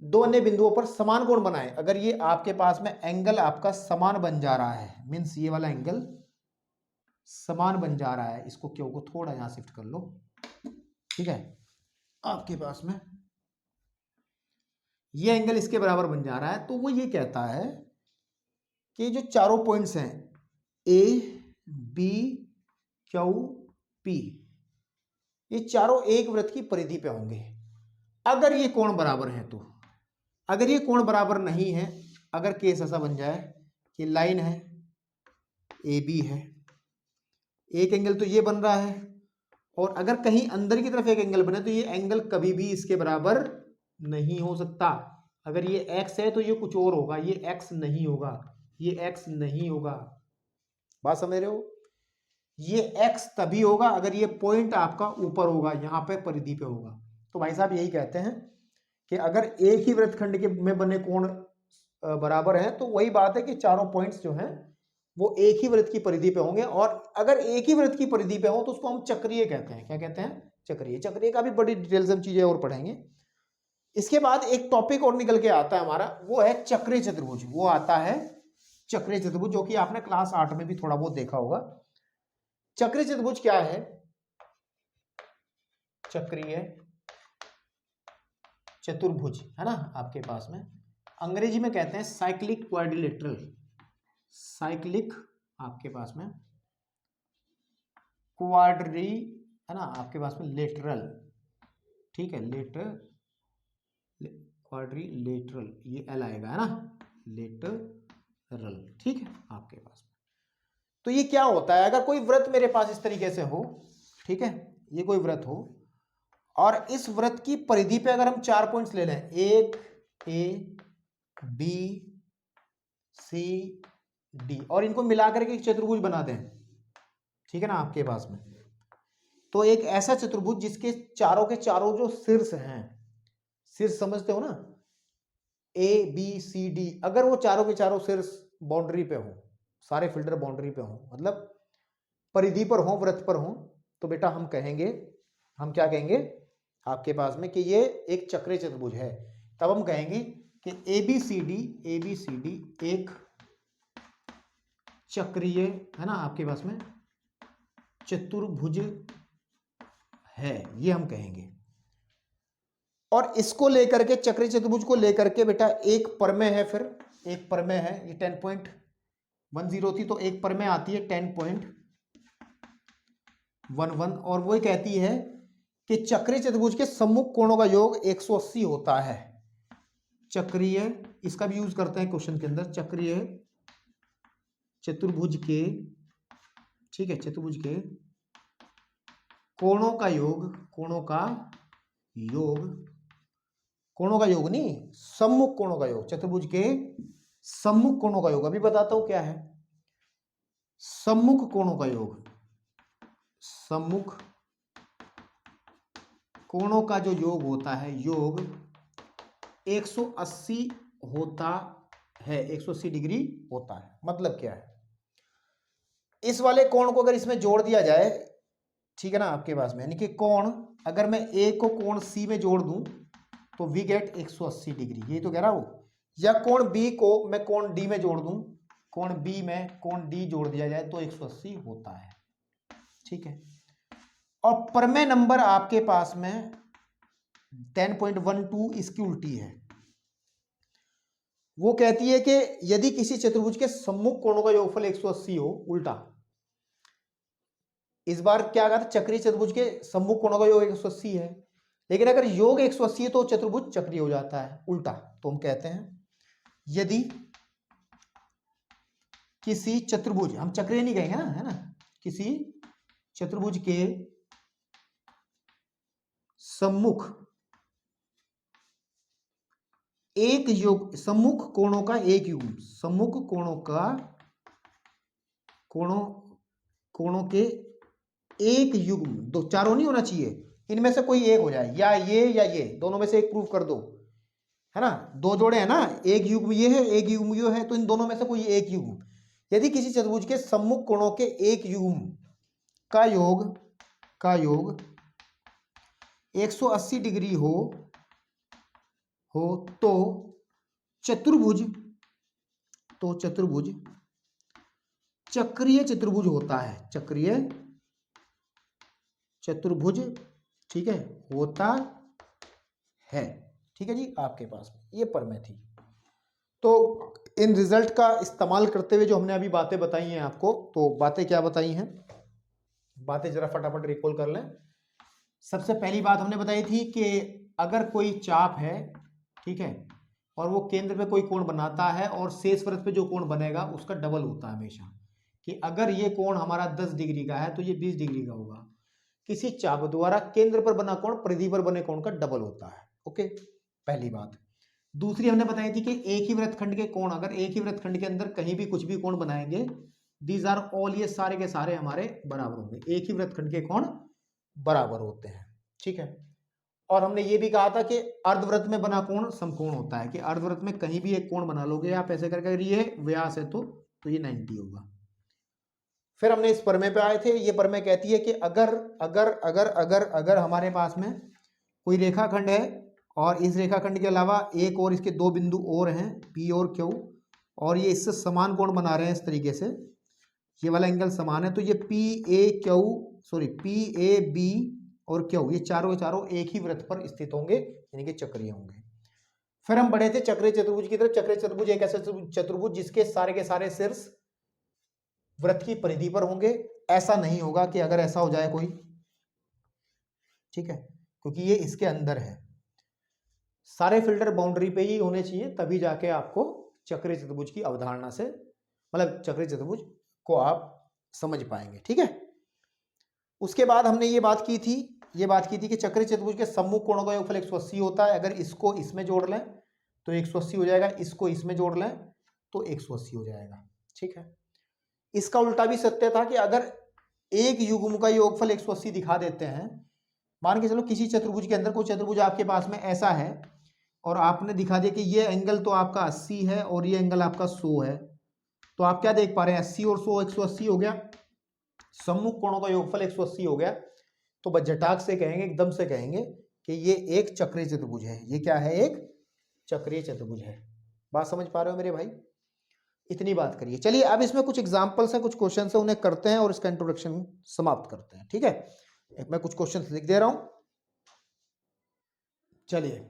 दो अन्य बिंदुओं पर समान कोण बनाए। अगर ये आपके पास में एंगल आपका समान बन जा रहा है, मीन्स ये वाला एंगल समान बन जा रहा है, इसको Q को थोड़ा यहां शिफ्ट कर लो, ठीक है, आपके पास में ये एंगल इसके बराबर बन जा रहा है, तो वो ये कहता है कि जो चारों पॉइंट्स हैं A B Q P, ये चारों एक वृत्त की परिधि पे होंगे अगर ये कोण बराबर है। तो अगर ये कोण बराबर नहीं है, अगर केस ऐसा बन जाए कि लाइन है AB है, एक एंगल तो ये बन रहा है, और अगर कहीं अंदर की तरफ एक एंगल बने तो ये एंगल कभी भी इसके बराबर नहीं हो सकता। अगर ये x है तो ये कुछ और होगा, ये x नहीं होगा, ये x नहीं होगा। बात समझ रहे हो? ये x तभी होगा अगर ये पॉइंट आपका ऊपर होगा, यहां पे परिधि पे होगा। तो भाई साहब यही कहते हैं कि अगर एक ही वृत्तखंड के में बने कोण बराबर है तो वही बात है कि चारों पॉइंट्स जो हैं वो एक ही वृत्त की परिधि पे होंगे, और अगर एक ही वृत्त की परिधि पे हो तो उसको हम चक्रीय कहते हैं। क्या कहते हैं? चक्रीय। चक्रीय का भी बड़ी डिटेल से हम चीजें और पढ़ेंगे। इसके बाद एक टॉपिक और निकल के आता है हमारा, वो है चक्रीय चतुर्भुज। वो आता है चक्रीय चतुर्भुज, जो कि आपने क्लास 8 में भी थोड़ा बहुत देखा होगा। चक्रीय चतुर्भुज क्या है? चक्रीय चतुर्भुज है ना आपके पास में, अंग्रेजी में कहते हैं साइक्लिक क्वाड्रिलेटरल। साइक्लिक आपके पास में क्वाड्री है ना आपके पास में लेटरल, ठीक है, लेटर क्वाड्रिलेटरल, ये एल आएगा है ना, लेटरल, ठीक है आपके पास में। तो ये क्या होता है? अगर कोई वृत्त मेरे पास इस तरीके से हो, ठीक है, ये कोई वृत्त हो, और इस वृत्त की परिधि पे अगर हम 4 पॉइंट्स ले लें, एक ए बी सी डी, और इनको मिलाकर के एक चतुर्भुज बना दें, ठीक है ना आपके पास में, तो एक ऐसा चतुर्भुज जिसके चारों के चारों जो शीर्ष हैं, शीर्ष समझते हो ना, ए बी सी डी, अगर वो चारों के चारों शीर्ष बाउंड्री पे हो, सारे फिल्टर बाउंड्री पे हो, मतलब परिधि पर हो, वृत्त पर हो, तो बेटा हम कहेंगे, हम क्या कहेंगे आपके पास में कि ये एक चक्रीय चतुर्भुज है। तब हम कहेंगे कि ABCD एक चक्रीय है ना आपके पास में चतुर्भुज है, ये हम कहेंगे। और इसको लेकर के, चक्रीय चतुर्भुज को लेकर के बेटा एक प्रमेय है, फिर एक प्रमेय है, ये 10.10 थी तो एक प्रमेय आती है 10.11, और वो कहती है कि चक्रीय चतुर्भुज के सम्मुख कोणों का योग 180 होता है। चक्रीय, इसका भी यूज करते हैं क्वेश्चन के अंदर, चक्रीय चतुर्भुज के, ठीक है, चतुर्भुज के कोणों का योग, कोणों का योग, कोणों का योग नहीं, सम्मुख कोणों का योग, चतुर्भुज के सम्मुख कोणों का योग। अभी बताता हूं क्या है सम्मुख कोणों का योग। सम्मुख कोणों का जो योग होता है, योग 180 होता है, 180 डिग्री होता है। मतलब क्या है? इस वाले कोण को अगर इसमें जोड़ दिया जाए, ठीक है ना आपके पास में, यानी कि कोण, अगर मैं ए को कोण सी में जोड़ दूं तो वी गेट 180 डिग्री, यही तो कह रहा हूं। या कोण बी को मैं कोण डी में जोड़ दूं, कोण बी में कोण डी जोड़ दिया जाए तो 180 होता है, ठीक है। और प्रमेय नंबर आपके पास में 10.12 इसकी उल्टी है। वो कहती है कि यदि किसी चतुर्भुज के सम्मुख कोणों का योगफल 180 हो, उल्टा, इस बार क्या कहा था, चक्रीय चतुर्भुज के सम्मुख कोणों का योग 180 है, लेकिन अगर योग 180 है तो चतुर्भुज चक्रीय हो जाता है, उल्टा। तो हम कहते हैं यदि किसी चतुर्भुज, हम चक्रीय नहीं कहेंगे ना, है ना, किसी चतुर्भुज के सम्मुख एक युग, सम्मुख कोणों का एक युग्म, सम्मुख कोणों के एक युग्म, दो चारों नहीं होना चाहिए, इनमें से कोई एक हो जाए, या ये दोनों में से एक प्रूव कर दो, है ना, दो जोड़े हैं ना, एक युग्म ये है एक युग्म ये है, तो इन दोनों में से कोई एक युग्म, यदि किसी चतुर्भुज के सम्मुख कोणों के एक युग्म का योग 180 डिग्री हो तो चतुर्भुज चक्रीय चतुर्भुज होता है, चक्रीय चतुर्भुज, ठीक है, होता है, ठीक है जी। आपके पास ये प्रमेय थी। तो इन रिजल्ट का इस्तेमाल करते हुए जो हमने अभी बातें बताई हैं आपको, तो बातें क्या बताई हैं, बातें जरा फटाफट रिकॉल कर लें। सबसे पहली बात हमने बताई थी कि अगर कोई चाप है, ठीक है, और वो केंद्र पे कोई कोण बनाता है और शेष वृत्त पे जो कोण बनेगा उसका डबल होता है हमेशा, कि अगर ये कोण हमारा 10 डिग्री का है तो ये 20 डिग्री का होगा। किसी चाप द्वारा केंद्र पर बना कोण परिधि पर बने कोण का डबल होता है। ओके, पहली बात। दूसरी हमने बताई थी कि एक ही वृत्तखंड के कोण, अगर एक ही वृत्तखंड के अंदर कहीं भी कुछ भी कोण बनाएंगे, दीज आर ऑल, ये सारे के सारे हमारे बराबर होंगे, एक ही वृत्तखंड के कोण बराबर होते हैं, ठीक है। और हमने ये भी कहा था कि अर्धवृत्त में बना कोण समकोण होता है, कि अर्धवृत्त में कहीं भी एक कोण बना लोगे आप ऐसे करके, अगर ये व्यास है तो ये 90 होगा। फिर हमने इस प्रमेय पे आए थे, ये प्रमेय कहती है कि अगर अगर अगर अगर अगर हमारे पास में कोई रेखाखंड है और इस रेखाखंड के अलावा एक और इसके दो बिंदु और हैं P और Q, और ये इससे समान कोण बना रहे हैं इस तरीके से, ये वाला एंगल समान है, तो ये PAB और Q, ये चारों चारों एक ही वृत्त पर स्थित होंगे, यानी कि चक्रीय होंगे। फिर हम बढ़े थे चक्रीय चतुर्भुज की तरफ। चक्रीय चतुर्भुज एक ऐसा चतुर्भुज जिसके सारे के सारे शीर्ष वृत्त की परिधि पर होंगे। ऐसा नहीं होगा कि अगर ऐसा हो जाए कोई, ठीक है, क्योंकि ये इसके अंदर है, सारे फिल्टर बाउंड्री पे ही होने चाहिए, तभी जाके आपको चक्रीय चतुर्भुज की अवधारणा से, मतलब चक्रीय चतुर्भुज को आप समझ पाएंगे, ठीक है। उसके बाद हमने ये बात की थी कि चक्रीय चतुर्भुज के सम्मुख कोणों का योगफल 180 होता है। अगर इसको इसमें जोड़ लें तो 180 हो जाएगा, इसको इसमें जोड़ लें तो 180 हो जाएगा, ठीक है। इसका उल्टा भी सत्य था कि अगर एक युग्म का योगफल 180 दिखा देते हैं, मान के चलो किसी चतुर्भुज के अंदर कोई चतुर्भुज आपके पास में ऐसा है और आपने दिखा दिया कि ये एंगल तो आपका 80 है और ये एंगल आपका 100 है, तो आप क्या देख पा रहे हैं, 80 और 100 180 हो गया, सम्मुख कोणों का योगफल 180 हो गया। तो बस झटाक से कहेंगे, एकदम से कहेंगे कि ये एक चक्रीय चतुर्भुज है। ये क्या है, एक चक्रीय चतुर्भुज है। बात समझ पा रहे हो मेरे भाई, इतनी बात करिए। चलिए अब इसमें कुछ एग्जांपल्स हैं, कुछ क्वेश्चन है, उन्हें करते हैं और इसका इंट्रोडक्शन समाप्त करते हैं, ठीक है। मैं कुछ क्वेश्चन लिख दे रहा हूं। चलिए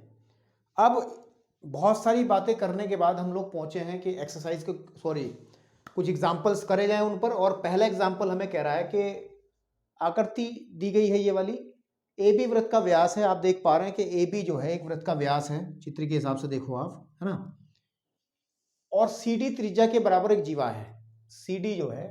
अब बहुत सारी बातें करने के बाद हम लोग पहुंचे हैं कि एक्सरसाइज के, सॉरी, कुछ एग्जांपल्स करे जाएं उन पर। और पहला एग्जांपल हमें कह रहा है कि आकृति दी गई है ये वाली, ए बी वृत्त का व्यास है। आप देख पा रहे हैं कि ए बी जो है एक वृत्त का व्यास है, चित्र के हिसाब से देखो आप, है ना, और सी डी त्रिज्या के बराबर एक जीवा है। सी डी जो है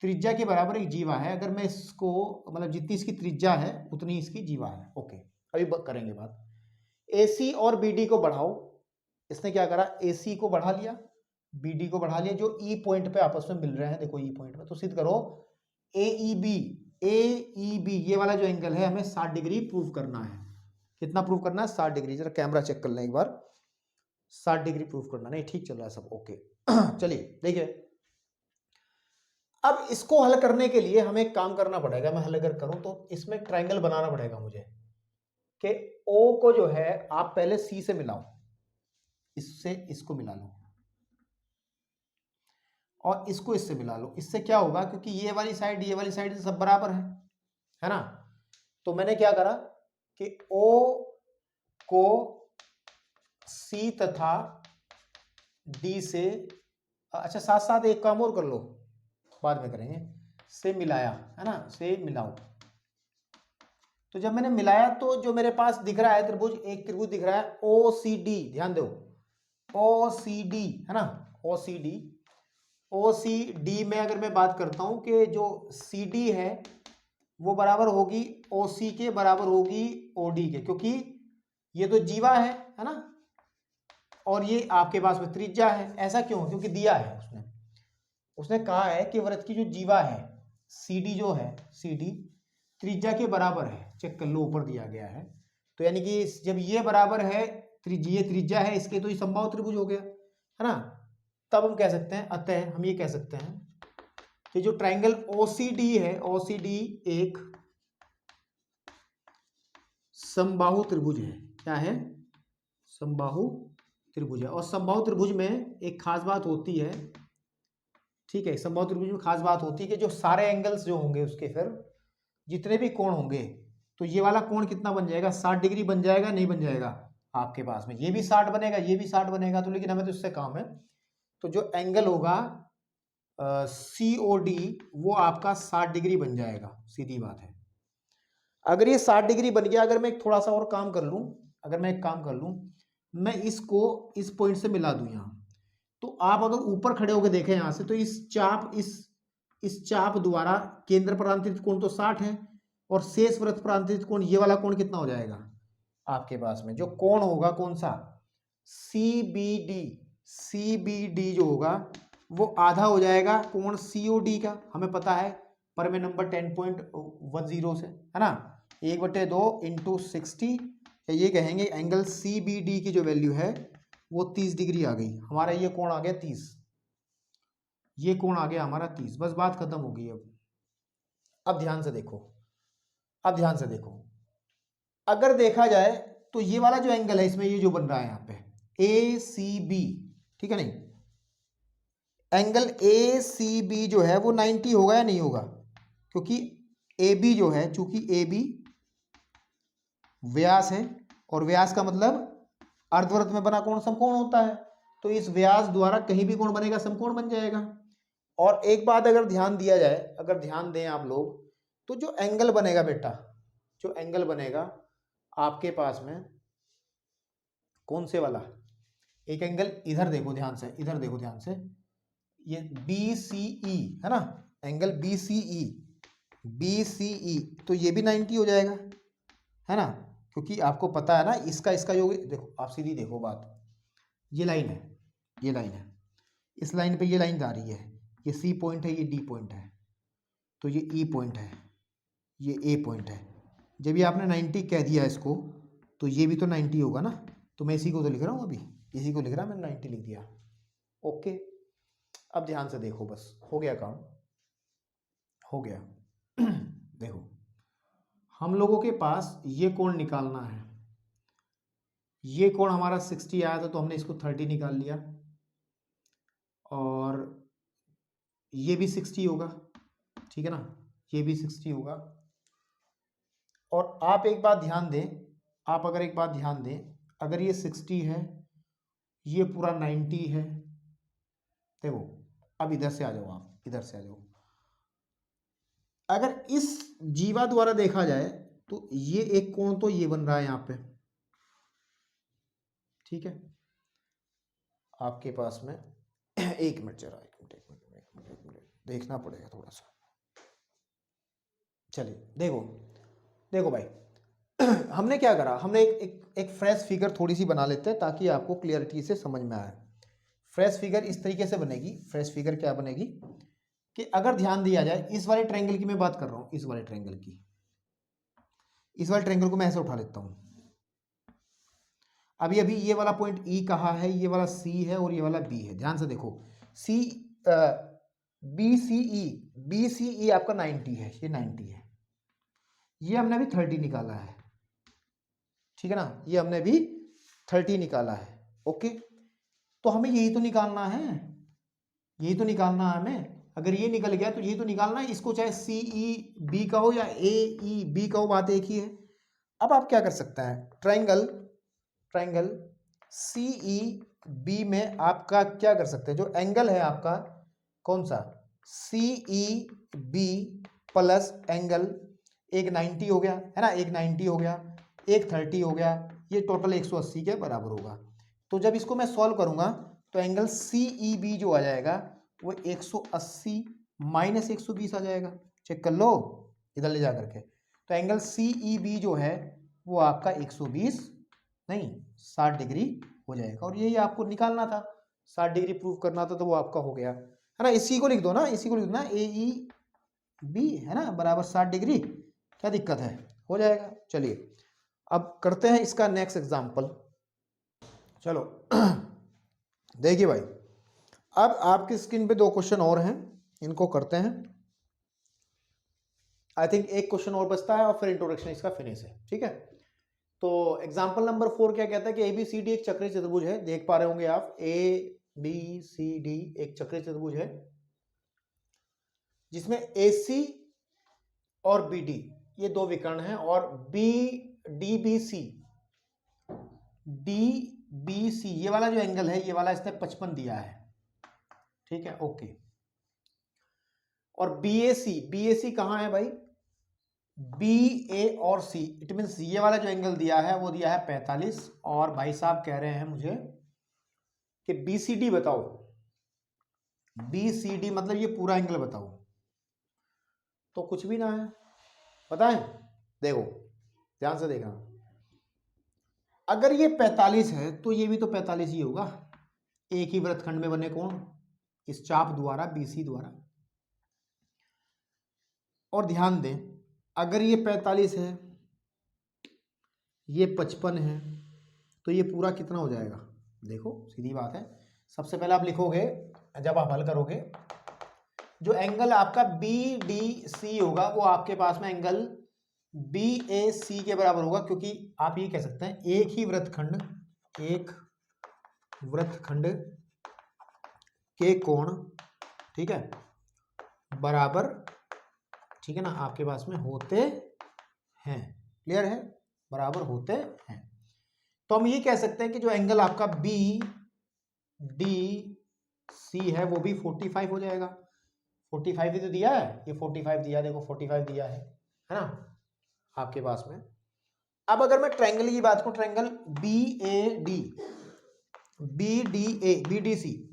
त्रिज्या के बराबर एक जीवा है। अगर मैं इसको, मतलब जितनी इसकी त्रिज्या है उतनी इसकी जीवा है। ओके, अभी करेंगे बात। AC और BD को बढ़ाओ। इसने क्या करा, AC को बढ़ा लिया, BD को बढ़ा लिया, जो E पॉइंट पे आपस में मिल रहे हैं, देखो E पॉइंट पे, तो सिद्ध करो AEB ये वाला जो एंगल है हमें 60 डिग्री प्रूव करना है। कितना प्रूव करना है, 60 डिग्री। जरा कैमरा चेक कर लें एक बार, 60 डिग्री प्रूव करना। नहीं, ठीक चल रहा है सब, ओके। चलिए देखिए, अब इसको हल करने के लिए हमें एक काम करना पड़ेगा। मैं हल अगर करूं तो इसमें ट्रायंगल बनाना पड़ेगा मुझे, कि O को जो है आप पहले C से मिलाओ, इससे इसको मिला लो और इसको इससे मिला लो। इससे क्या होगा, क्योंकि ये वाली साइड सब बराबर है ना, तो मैंने क्या करा कि O को C तथा D से, अच्छा साथ साथ एक काम और कर लो, बाद में करेंगे, से मिलाया, है ना, से मिलाओ। तो जब मैंने मिलाया तो जो मेरे पास दिख रहा है त्रिभुज, एक त्रिभुज दिख रहा है OCD, ध्यान दो, OCD, है ना, OCD में अगर मैं बात करता हूं कि जो CD है वो बराबर होगी OC के, बराबर होगी OD के, क्योंकि ये तो जीवा है ना, और ये आपके पास में त्रिज्या है। ऐसा क्यों? क्योंकि दिया है उसने कहा है कि वृत्त की जो जीवा है CD जो है, CD त्रिज्या के बराबर है। चेक कर लो, ऊपर दिया गया है। तो यानी कि जब ये बराबर है, ये त्रिज्या है इसके, तो ये समबाहु त्रिभुज हो गया, है ना। तब हम कह सकते हैं, अतः हम ये कह सकते हैं कि जो ट्रायंगल OCD है, OCD एक समबाहु त्रिभुज है। क्या है? समबाहु त्रिभुज है। और समबाहु त्रिभुज में एक खास बात होती है, ठीक है, समबाहु त्रिभुज में खास बात होती है कि जो सारे एंगल्स जो होंगे उसके, फिर जितने भी कोण होंगे, तो ये वाला कोण कितना बन जाएगा? 60 डिग्री बन जाएगा, नहीं बन जाएगा आपके पास में? ये भी 60 बनेगा, ये भी 60 बनेगा। तो लेकिन हमें तो इससे काम है, तो जो एंगल होगा COD वो आपका 60 डिग्री बन जाएगा, सीधी बात है। अगर ये 60 डिग्री बन गया, अगर मैं एक थोड़ा सा और काम कर लूं, अगर मैं एक काम कर लूं, मैं इसको इस पॉइंट से मिला दूं यहां, तो आप अगर ऊपर खड़े होकर देखें यहां से, तो इस चाप द्वारा केंद्र पर अंतरित कोण तो 60 है, और शेष वृत्त पर अंतरित कोण, ये वाला कोण कितना हो जाएगा आपके पास में? जो कोण होगा कौन सा? CBD जो होगा वो आधा हो जाएगा कोण COD का, हमें पता है प्रमेय नंबर 10.10 से, है ना। 1/2 इंटू 60, ये कहेंगे एंगल CBD की जो वैल्यू है वो 30 डिग्री आ गई। हमारा ये कोण आ गया 30, ये कोण आ गया हमारा 30। बस बात खत्म हो गई। अब ध्यान से देखो, अब ध्यान से देखो, अगर देखा जाए तो ये वाला जो एंगल है, इसमें ये जो बन रहा है यहाँ पे ACB, ठीक है, नहीं, एंगल ACB जो है वो 90 होगा या नहीं होगा? क्योंकि AB जो है, चूंकि AB व्यास है, और व्यास का मतलब अर्धवृत्त में बना कोण समकोण होता है, तो इस व्यास द्वारा कहीं भी कोण बनेगा, समकोण बन जाएगा। और एक बात अगर ध्यान दिया जाए, अगर ध्यान दें आप लोग, तो जो एंगल बनेगा बेटा, जो एंगल बनेगा आपके पास में, कौन से वाला? एक एंगल इधर देखो ध्यान से, इधर देखो ध्यान से, ये BCE है ना, एंगल BCE, तो ये भी 90 हो जाएगा, है ना, क्योंकि आपको पता है ना इसका योग। देखो आप सीधी देखो बात, ये लाइन है, ये लाइन है, इस लाइन पे ये लाइन जा रही है, ये C पॉइंट है, ये D पॉइंट है, तो ये E पॉइंट है, ये A पॉइंट है। जब ये आपने 90 कह दिया इसको, तो ये भी तो 90 होगा ना, तो मैं इसी को तो लिख रहा हूँ, अभी इसी को लिख रहा, मैंने 90 लिख दिया। ओके, अब ध्यान से देखो, बस हो गया काम, हो गया। देखो हम लोगों के पास ये कोण निकालना है, ये कोण हमारा 60 आया था, तो हमने इसको 30 निकाल लिया, और ये भी 60 होगा, ठीक है ना, ये भी 60 होगा। और आप एक बात ध्यान दें, आप अगर एक बात ध्यान दें, अगर ये 60 है, ये पूरा 90 है, देखो अब इधर से आ जाओ, आप इधर से आ जाओ। अगर इस जीवा द्वारा देखा जाए तो ये एक कोण तो ये बन रहा है यहाँ पे, ठीक है, आपके पास में एक मिनट जरा, एक मिनट देखना पड़ेगा थोड़ा सा। चलिए देखो, देखो भाई हमने क्या करा, हमने एक फ्रेश फिगर थोड़ी सी बना लेते हैं ताकि आपको क्लियरिटी से समझ में आए। फ्रेश फिगर इस तरीके से बनेगी, फ्रेश फिगर क्या बनेगी कि अगर ध्यान दिया जाए, इस वाले ट्रायंगल की मैं बात कर रहा हूं, इस वाले ट्रायंगल की, इस वाले ट्रायंगल को मैं ऐसे उठा लेता हूं। अभी अभी ये वाला पॉइंट E कहाँ है, ये वाला C है और ये वाला B है। ध्यान से देखो, BCE आपका 90 है, ये 90 है, ये हमने अभी 30 निकाला है, ठीक है ना, ये हमने अभी 30 निकाला है। ओके, तो हमें यही तो निकालना है, यही तो निकालना है हमें। अगर ये निकल गया तो यही तो निकालना है, इसको चाहे CEB कहो या AEB कहो, बात एक ही है। अब आप क्या कर सकते हैं, ट्रायंगल CEB में आपका क्या कर सकते हैं, जो एंगल है आपका कौन सा, CEB प्लस एंगल, एक 90 हो गया है ना, एक 90 हो गया, एक 30 हो गया, ये टोटल 180 के बराबर होगा। तो जब इसको मैं सॉल्व करूंगा तो एंगल CEB जो आ जाएगा वो 180 माइनस 120 आ जाएगा। चेक कर लो, इधर ले जा करके, तो एंगल CEB जो है वो आपका 120 नहीं 60 डिग्री हो जाएगा। और यही आपको निकालना था, 60 डिग्री प्रूव करना था, तो वो आपका हो गया है ना। इसी को लिख दो ना, इसी को लिख दो ना, AEB है ना बराबर 60 डिग्री, क्या दिक्कत है, हो जाएगा। चलिए अब करते हैं इसका नेक्स्ट एग्जाम्पल। चलो देखिए भाई, अब आपकी स्क्रीन पे 2 क्वेश्चन और हैं, इनको करते हैं। आई थिंक एक क्वेश्चन और बचता है और फिर इंट्रोडक्शन इसका फिनिश है, ठीक है। तो एग्जाम्पल नंबर 4 क्या कहता है कि ABCD एक चक्रीय चतुर्भुज है, देख पा रहे होंगे आप, ABCD एक चक्रीय चतुर्भुज है जिसमें AC और BD ये 2 विकर्ण हैं, और DBC ये वाला जो एंगल है, ये वाला इसने 55 दिया है, ठीक है, ओके। और BAC कहां है भाई, BA और C, इट मीन्स ये वाला जो एंगल दिया है वो दिया है 45, और भाई साहब कह रहे हैं मुझे कि BCD बताओ, BCD मतलब ये पूरा एंगल बताओ। तो कुछ भी ना है, बताएं, देखो ध्यान से देखना, अगर ये 45 है तो ये भी तो 45 ही होगा, एक ही वृत्तखंड में बने कोण इस चाप द्वारा BC द्वारा। और ध्यान दें, अगर ये 45 है, ये 55 है, तो ये पूरा कितना हो जाएगा, देखो सीधी बात है। सबसे पहले आप लिखोगे, जब आप हल करोगे, जो एंगल आपका BDC होगा वो आपके पास में एंगल BAC के बराबर होगा, क्योंकि आप ये कह सकते हैं एक ही वृत्तखंड के कोण, ठीक है, बराबर, ठीक है ना, आपके पास में होते हैं, क्लियर है, बराबर होते हैं। तो हम ये कह सकते हैं कि जो एंगल आपका BDC है वो भी 45 हो जाएगा। 45 ही तो दिया है, ये 45 दिया, देखो 45 दिया है ना आपके पास में। अब अगर मैं ट्रायंगल की बात करूं, ट्रायंगल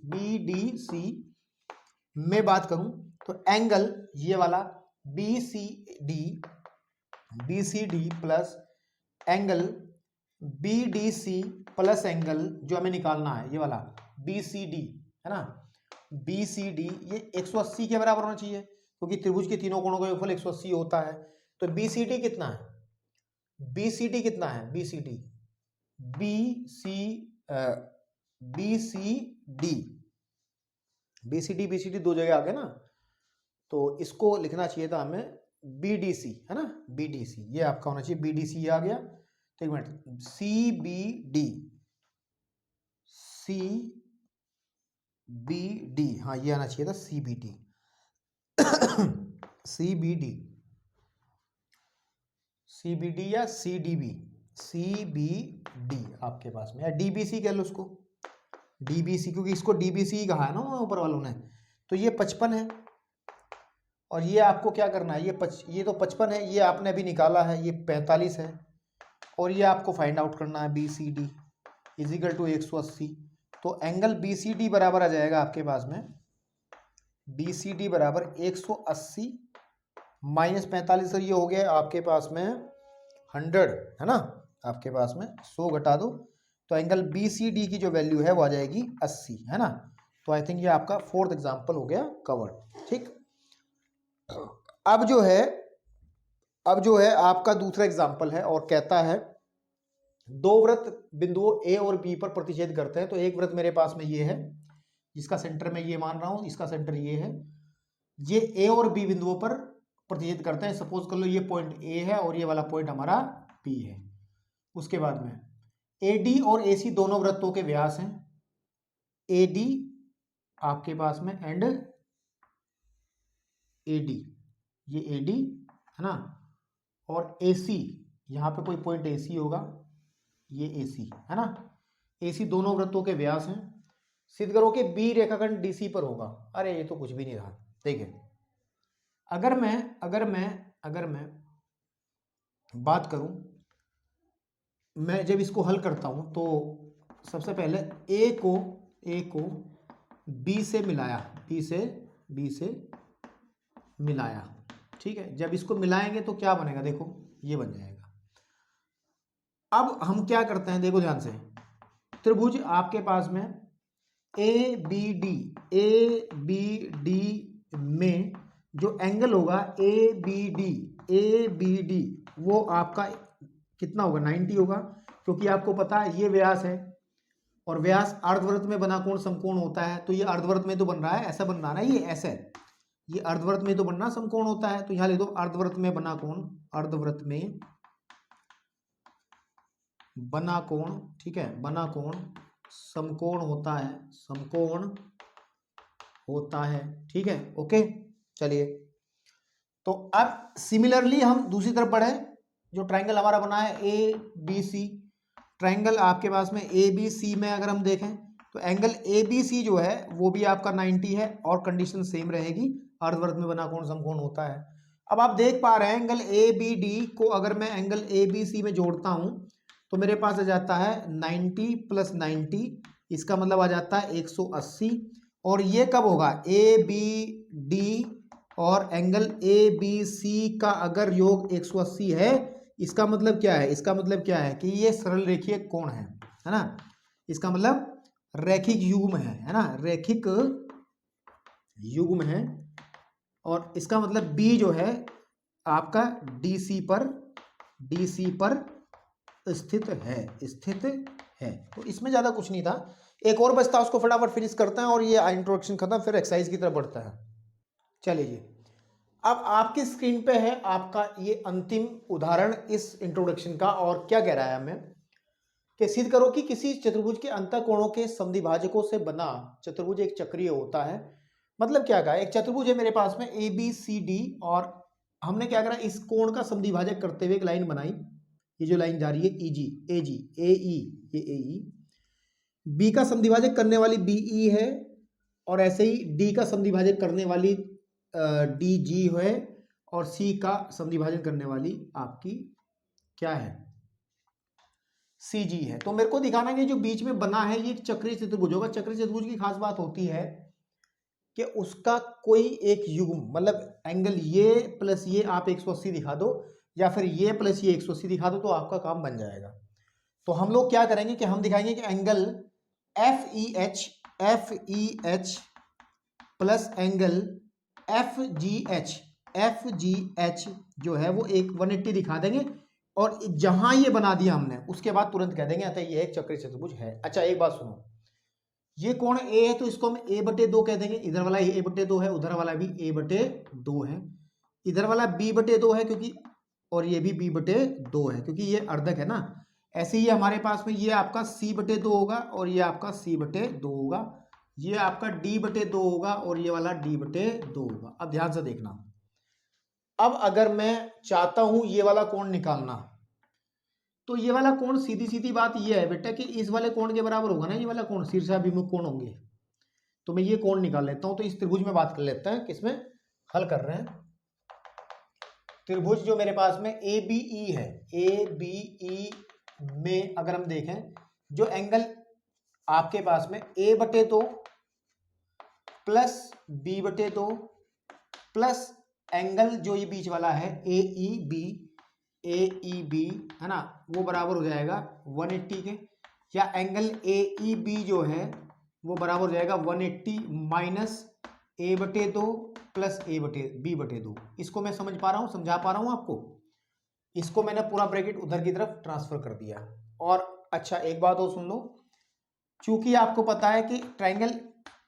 BDC में बात करूं, तो एंगल ये वाला BCD plus angle BDC plus angle जो हमें निकालना है, ये वाला BCD है ना, BCD ये 180 के बराबर होना चाहिए, क्योंकि त्रिभुज के तीनों कोणों का योगफल 180 होता है। तो BCD कितना है, BCD कितना है, BCD दो जगह आ गए ना, तो इसको लिखना चाहिए था हमें BDC है ना, BDC ये आपका होना चाहिए, BDC ये आ गया। तो एक मिनट, CBD हाँ ये आना चाहिए था, CBD या CBD आपके पास में, या DBC कह लो उसको, DBC, क्योंकि इसको DBC ही कहा है ना ऊपर वालों ने। तो ये 55 है, और ये आपको क्या करना है, ये तो 55 है, ये आपने अभी निकाला है, ये 45 है, और ये आपको फाइंड आउट करना है BCD इजिकल टू 180। तो एंगल BCD बराबर आ जाएगा आपके पास में, BCD बराबर 180 माइनस 45, और ये हो गया आपके पास में 100 है ना, आपके पास में 100 घटा दो, तो एंगल BCD की जो वैल्यू है वो आ जाएगी 80 है ना। तो आई थिंक ये आपका 4th एग्जाम्पल हो गया कवर्ड, ठीक। अब जो है आपका दूसरा एग्जाम्पल है, और कहता है दो वृत्त बिंदुओं A और B पर प्रतिच्छेद करते हैं। तो एक वृत्त मेरे पास में ये है, जिसका सेंटर मैं ये मान रहा हूं, इसका सेंटर ये है, ये A और B बिंदुओं पर प्रतिच्छेद करते हैं। सपोज कर लो ये पॉइंट A है और ये वाला पॉइंट हमारा B है। उसके बाद में AD और AC दोनों वृत्तों के व्यास हैं, AD आपके पास में एंड AD, ये AD है ना, और AC यहाँ पे कोई पॉइंट AC होगा, ये AC है ना, AC दोनों वृत्तों के व्यास हैं। सिद्ध करो कि B रेखाखंड DC पर होगा। अरे ये तो कुछ भी नहीं रहा। देखिए अगर मैं बात करूं, मैं जब इसको हल करता हूं तो सबसे पहले A को B से मिलाया, B से मिलाया, ठीक है। जब इसको मिलाएंगे तो क्या बनेगा, देखो ये बन जाएगा। अब हम क्या करते हैं, देखो ध्यान से, त्रिभुज आपके पास में ए बी डी में जो एंगल होगा ए बी डी वो आपका कितना होगा, 90 होगा, क्योंकि आपको पता है ये व्यास है और व्यास अर्धवृत्त में बना कोण समकोण होता है। तो ये अर्धवृत्त में तो बन रहा है, ऐसा बन रहा है ना, ये ऐसा है, ये अर्धवृत्त में तो बनना समकोण होता है। तो यहां लिख दो अर्धवृत्त में बना कोण, अर्धवृत्त में बना कोण, ठीक है, बना कोण समकोण होता है, समकोण होता है, ठीक है, ओके। चलिए, तो अब सिमिलरली हम दूसरी तरफ बढ़े, जो ट्रायंगल हमारा बना है ए बी सी, ट्रायंगल आपके पास में ए बी सी में अगर हम देखें तो एंगल ए बी सी जो है वो भी आपका 90 है और कंडीशन सेम रहेगी, अर्धवृत्त में बना कोण समकोण होता है। अब आप देख पा रहे हैं एंगल ए बी डी को अगर मैं एंगल ए बी सी में जोड़ता हूं तो मेरे पास आ जाता है 90 प्लस 90, इसका मतलब आ जाता है 180। और ये कब होगा, ए बी डी और एंगल ए बी सी का अगर योग 180 है, इसका मतलब क्या है, इसका मतलब क्या है कि ये सरल रेखीय कोण है ना, इसका मतलब रैखिक युग्म है ना, रैखिक युग्म है। और इसका मतलब B जो है आपका DC पर स्थित है, स्थित है। तो इसमें ज्यादा कुछ नहीं था, एक और बचता है उसको फटाफट फिनिश करते हैं और ये इंट्रोडक्शन खत्म, फिर एक्सरसाइज की तरफ बढ़ता है। चलिए जी, अब आपकी स्क्रीन पे है आपका ये अंतिम उदाहरण इस इंट्रोडक्शन का, और क्या कह रहा है हमें कि सिद्ध करो कि किसी चतुर्भुज के अंतःकोणों के समद्विभाजकों से बना चतुर्भुज एक चक्रीय होता है। मतलब क्या कहा, एक चतुर्भुज है मेरे पास में ए बी सी डी, और हमने क्या करा, इस कोण का समद्विभाजक करते हुए एक लाइन बनाई, ये जो लाइन जा रही है EG AG AE, ये AE, बी का समद्विभाजक करने वाली BE है, और ऐसे ही डी का समद्विभाजक करने वाली DG है, और सी का समद्विभाजन करने वाली आपकी क्या है, CG है। तो मेरे को दिखाना है कि जो बीच में बना है ये एक चक्रीय चतुर्भुज होगा। चक्रीय चतुर्भुज की खास बात होती है कि उसका कोई एक युग्म, मतलब एंगल ये प्लस ये आप 180 दिखा दो, या फिर ये प्लस ये 180 दिखा दो, तो आपका काम बन जाएगा। तो हम लोग क्या करेंगे कि हम दिखाएंगे कि angle FEH plus angle FGH जो है वो एक 180 दिखा देंगे, और जहां ये बना दिया हमने उसके बाद तुरंत कह देंगे अतः ये एक चक्रीय चतुर्भुज है। अच्छा एक बात सुनो, ये कोण ए है तो इसको हम A/2 कह देंगे, इधर वाला A/2 है, उधर वाला भी A/2 है, इधर वाला B/2 है क्योंकि, और ये भी B/2 है क्योंकि ये अर्धक है ना। ऐसे ही हमारे पास में ये आपका C/2 होगा और ये आपका C/2 होगा, ये आपका D/2 होगा और ये वाला D/2 होगा। अब ध्यान से देखना, अब अगर मैं चाहता हूं ये वाला कोण निकालना, तो ये वाला कोण सीधी सीधी बात ये है बेटा कि इस वाले कोण के बराबर होगा ना, ये वाला कोण शीर्षाभिमुख कोण होंगे। तो मैं ये कोण निकाल लेता हूं। तो इस त्रिभुज में बात कर लेते हैं, किसमें हल कर रहे हैं, त्रिभुज जो मेरे पास में ABE है, ABE में अगर हम देखें जो एंगल आपके पास में A/2 plus B/2 plus angle जो ये बीच वाला है AEB है ना, वो बराबर हो जाएगा 180 के, या एंगल AEB जो है वो बराबर हो जाएगा 180 माइनस A/2 प्लस B/2। इसको मैं समझ पा रहा हूं, समझा पा रहा हूं आपको, इसको मैंने पूरा ब्रैकेट उधर की तरफ ट्रांसफर कर दिया। और अच्छा एक बात और सुन लो, चूंकि आपको पता है कि ट्राइंगल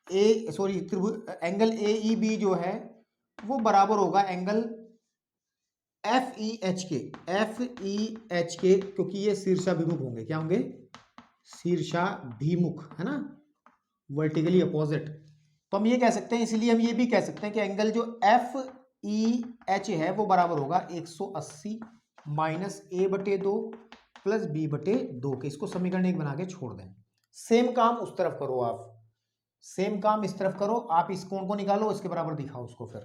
एंगल AEB जो है वो बराबर होगा एंगल FEH के, क्योंकि ये शीर्षाभिमुख होंगे, क्या होंगे, शीर्षाभिमुख है ना, वर्टिकली अपोजिट। तो हम ये कह सकते हैं, इसलिए हम ये भी कह सकते हैं कि एंगल जो FEH है वो बराबर होगा 180 माइनस A/2 प्लस B/2 के। इसको समीकरण 1 बना के छोड़ दें। सेम काम उस तरफ करो, आप सेम काम इस तरफ करो, आप इस कोण को निकालो, इसके बराबर दिखाओ उसको। फिर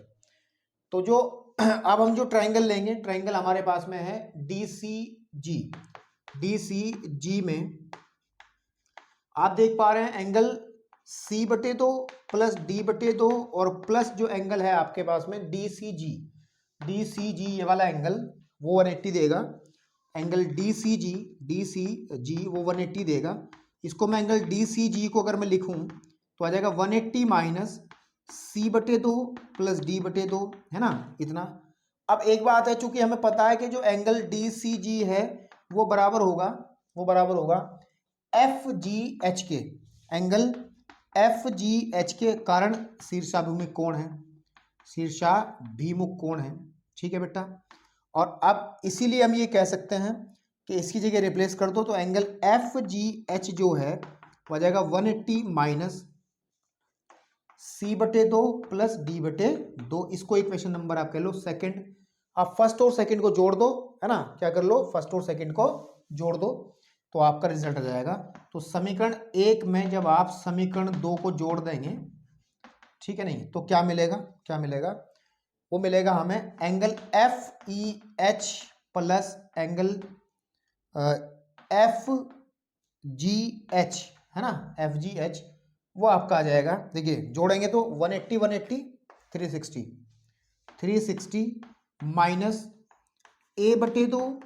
तो जो अब हम जो ट्राइंगल लेंगे, ट्राइंगल हमारे पास में है DCG में आप देख पा रहे हैं एंगल C/2 प्लस D/2 और प्लस जो एंगल है आपके पास में DCG, डी सी जी ये वाला एंगल वो 180 देगा, एंगल डी सी जी वो 180 देगा। इसको मैं एंगल डी सी जी को अगर मैं लिखूं तो आ जाएगा 180 माइनस C/2 प्लस D/2, है ना, इतना। अब एक बात है, चूंकि हमें पता है कि जो एंगल डी सी जी है वो बराबर होगा FGH के, एंगल FGH के कारण शीर्षाभिमुख कोण है, शीर्षाभिमुख कोण है, ठीक है बेटा। और अब इसीलिए हम ये कह सकते हैं कि इसकी जगह रिप्लेस कर दो तो एंगल FGH जो है वो आ जाएगा 180 माइनस C/2 प्लस D/2। इसको इक्वेशन नंबर आप कह लो सेकंड। आप फर्स्ट और सेकंड को जोड़ दो, है ना, क्या कर लो, फर्स्ट और सेकंड को जोड़ दो तो आपका रिजल्ट आ जाएगा। तो समीकरण 1 में जब आप समीकरण 2 को जोड़ देंगे, ठीक है नहीं, तो क्या मिलेगा, वो मिलेगा हमें angle FEH plus angle FGH, है ना, FGH वो आपका आ जाएगा। देखिए जोड़ेंगे तो 180 360 माइनस A/2,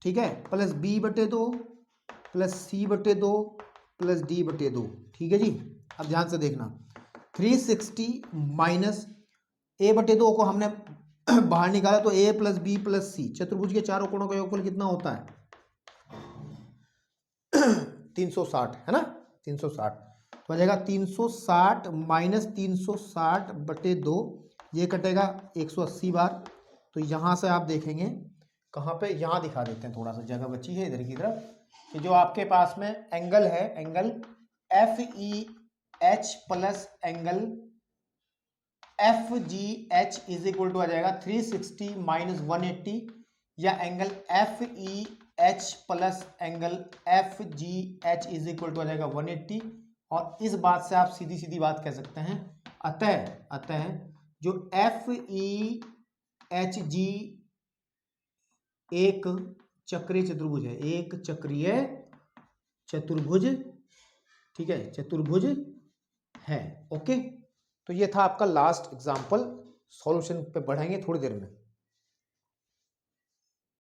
ठीक है, plus B/2 plus C/2 plus D/2, ठीक है जी। अब ध्यान से देखना, 360 माइनस A/2 को हमने बाहर निकाला तो A plus B plus C, चतुर्भुज के चारों कोणों का योगफल कितना होता है 360, है ना, 360। तो आ जाएगा 360 माइनस 360/2, ये कटेगा 180 बार। तो यहां से आप देखेंगे कहां पे, यहां दिखा देते हैं, थोड़ा सा जगह बची है इधर की तरफ, कि जो आपके पास में एंगल है, angle FEH plus angle FGH is equal to आ जाएगा 360 माइनस 180, या angle FEH plus angle FGH is equal to आ जाएगा 180। और इस बात से आप सीधी सीधी बात कह सकते हैं, अतः जो FEHG एक चक्रीय चतुर्भुज है, एक चक्रीय चतुर्भुज, ठीक है, चतुर्भुज है। ओके, तो ये था आपका लास्ट एग्जाम्पल। सॉल्यूशन पे बढ़ाएंगे थोड़ी देर में।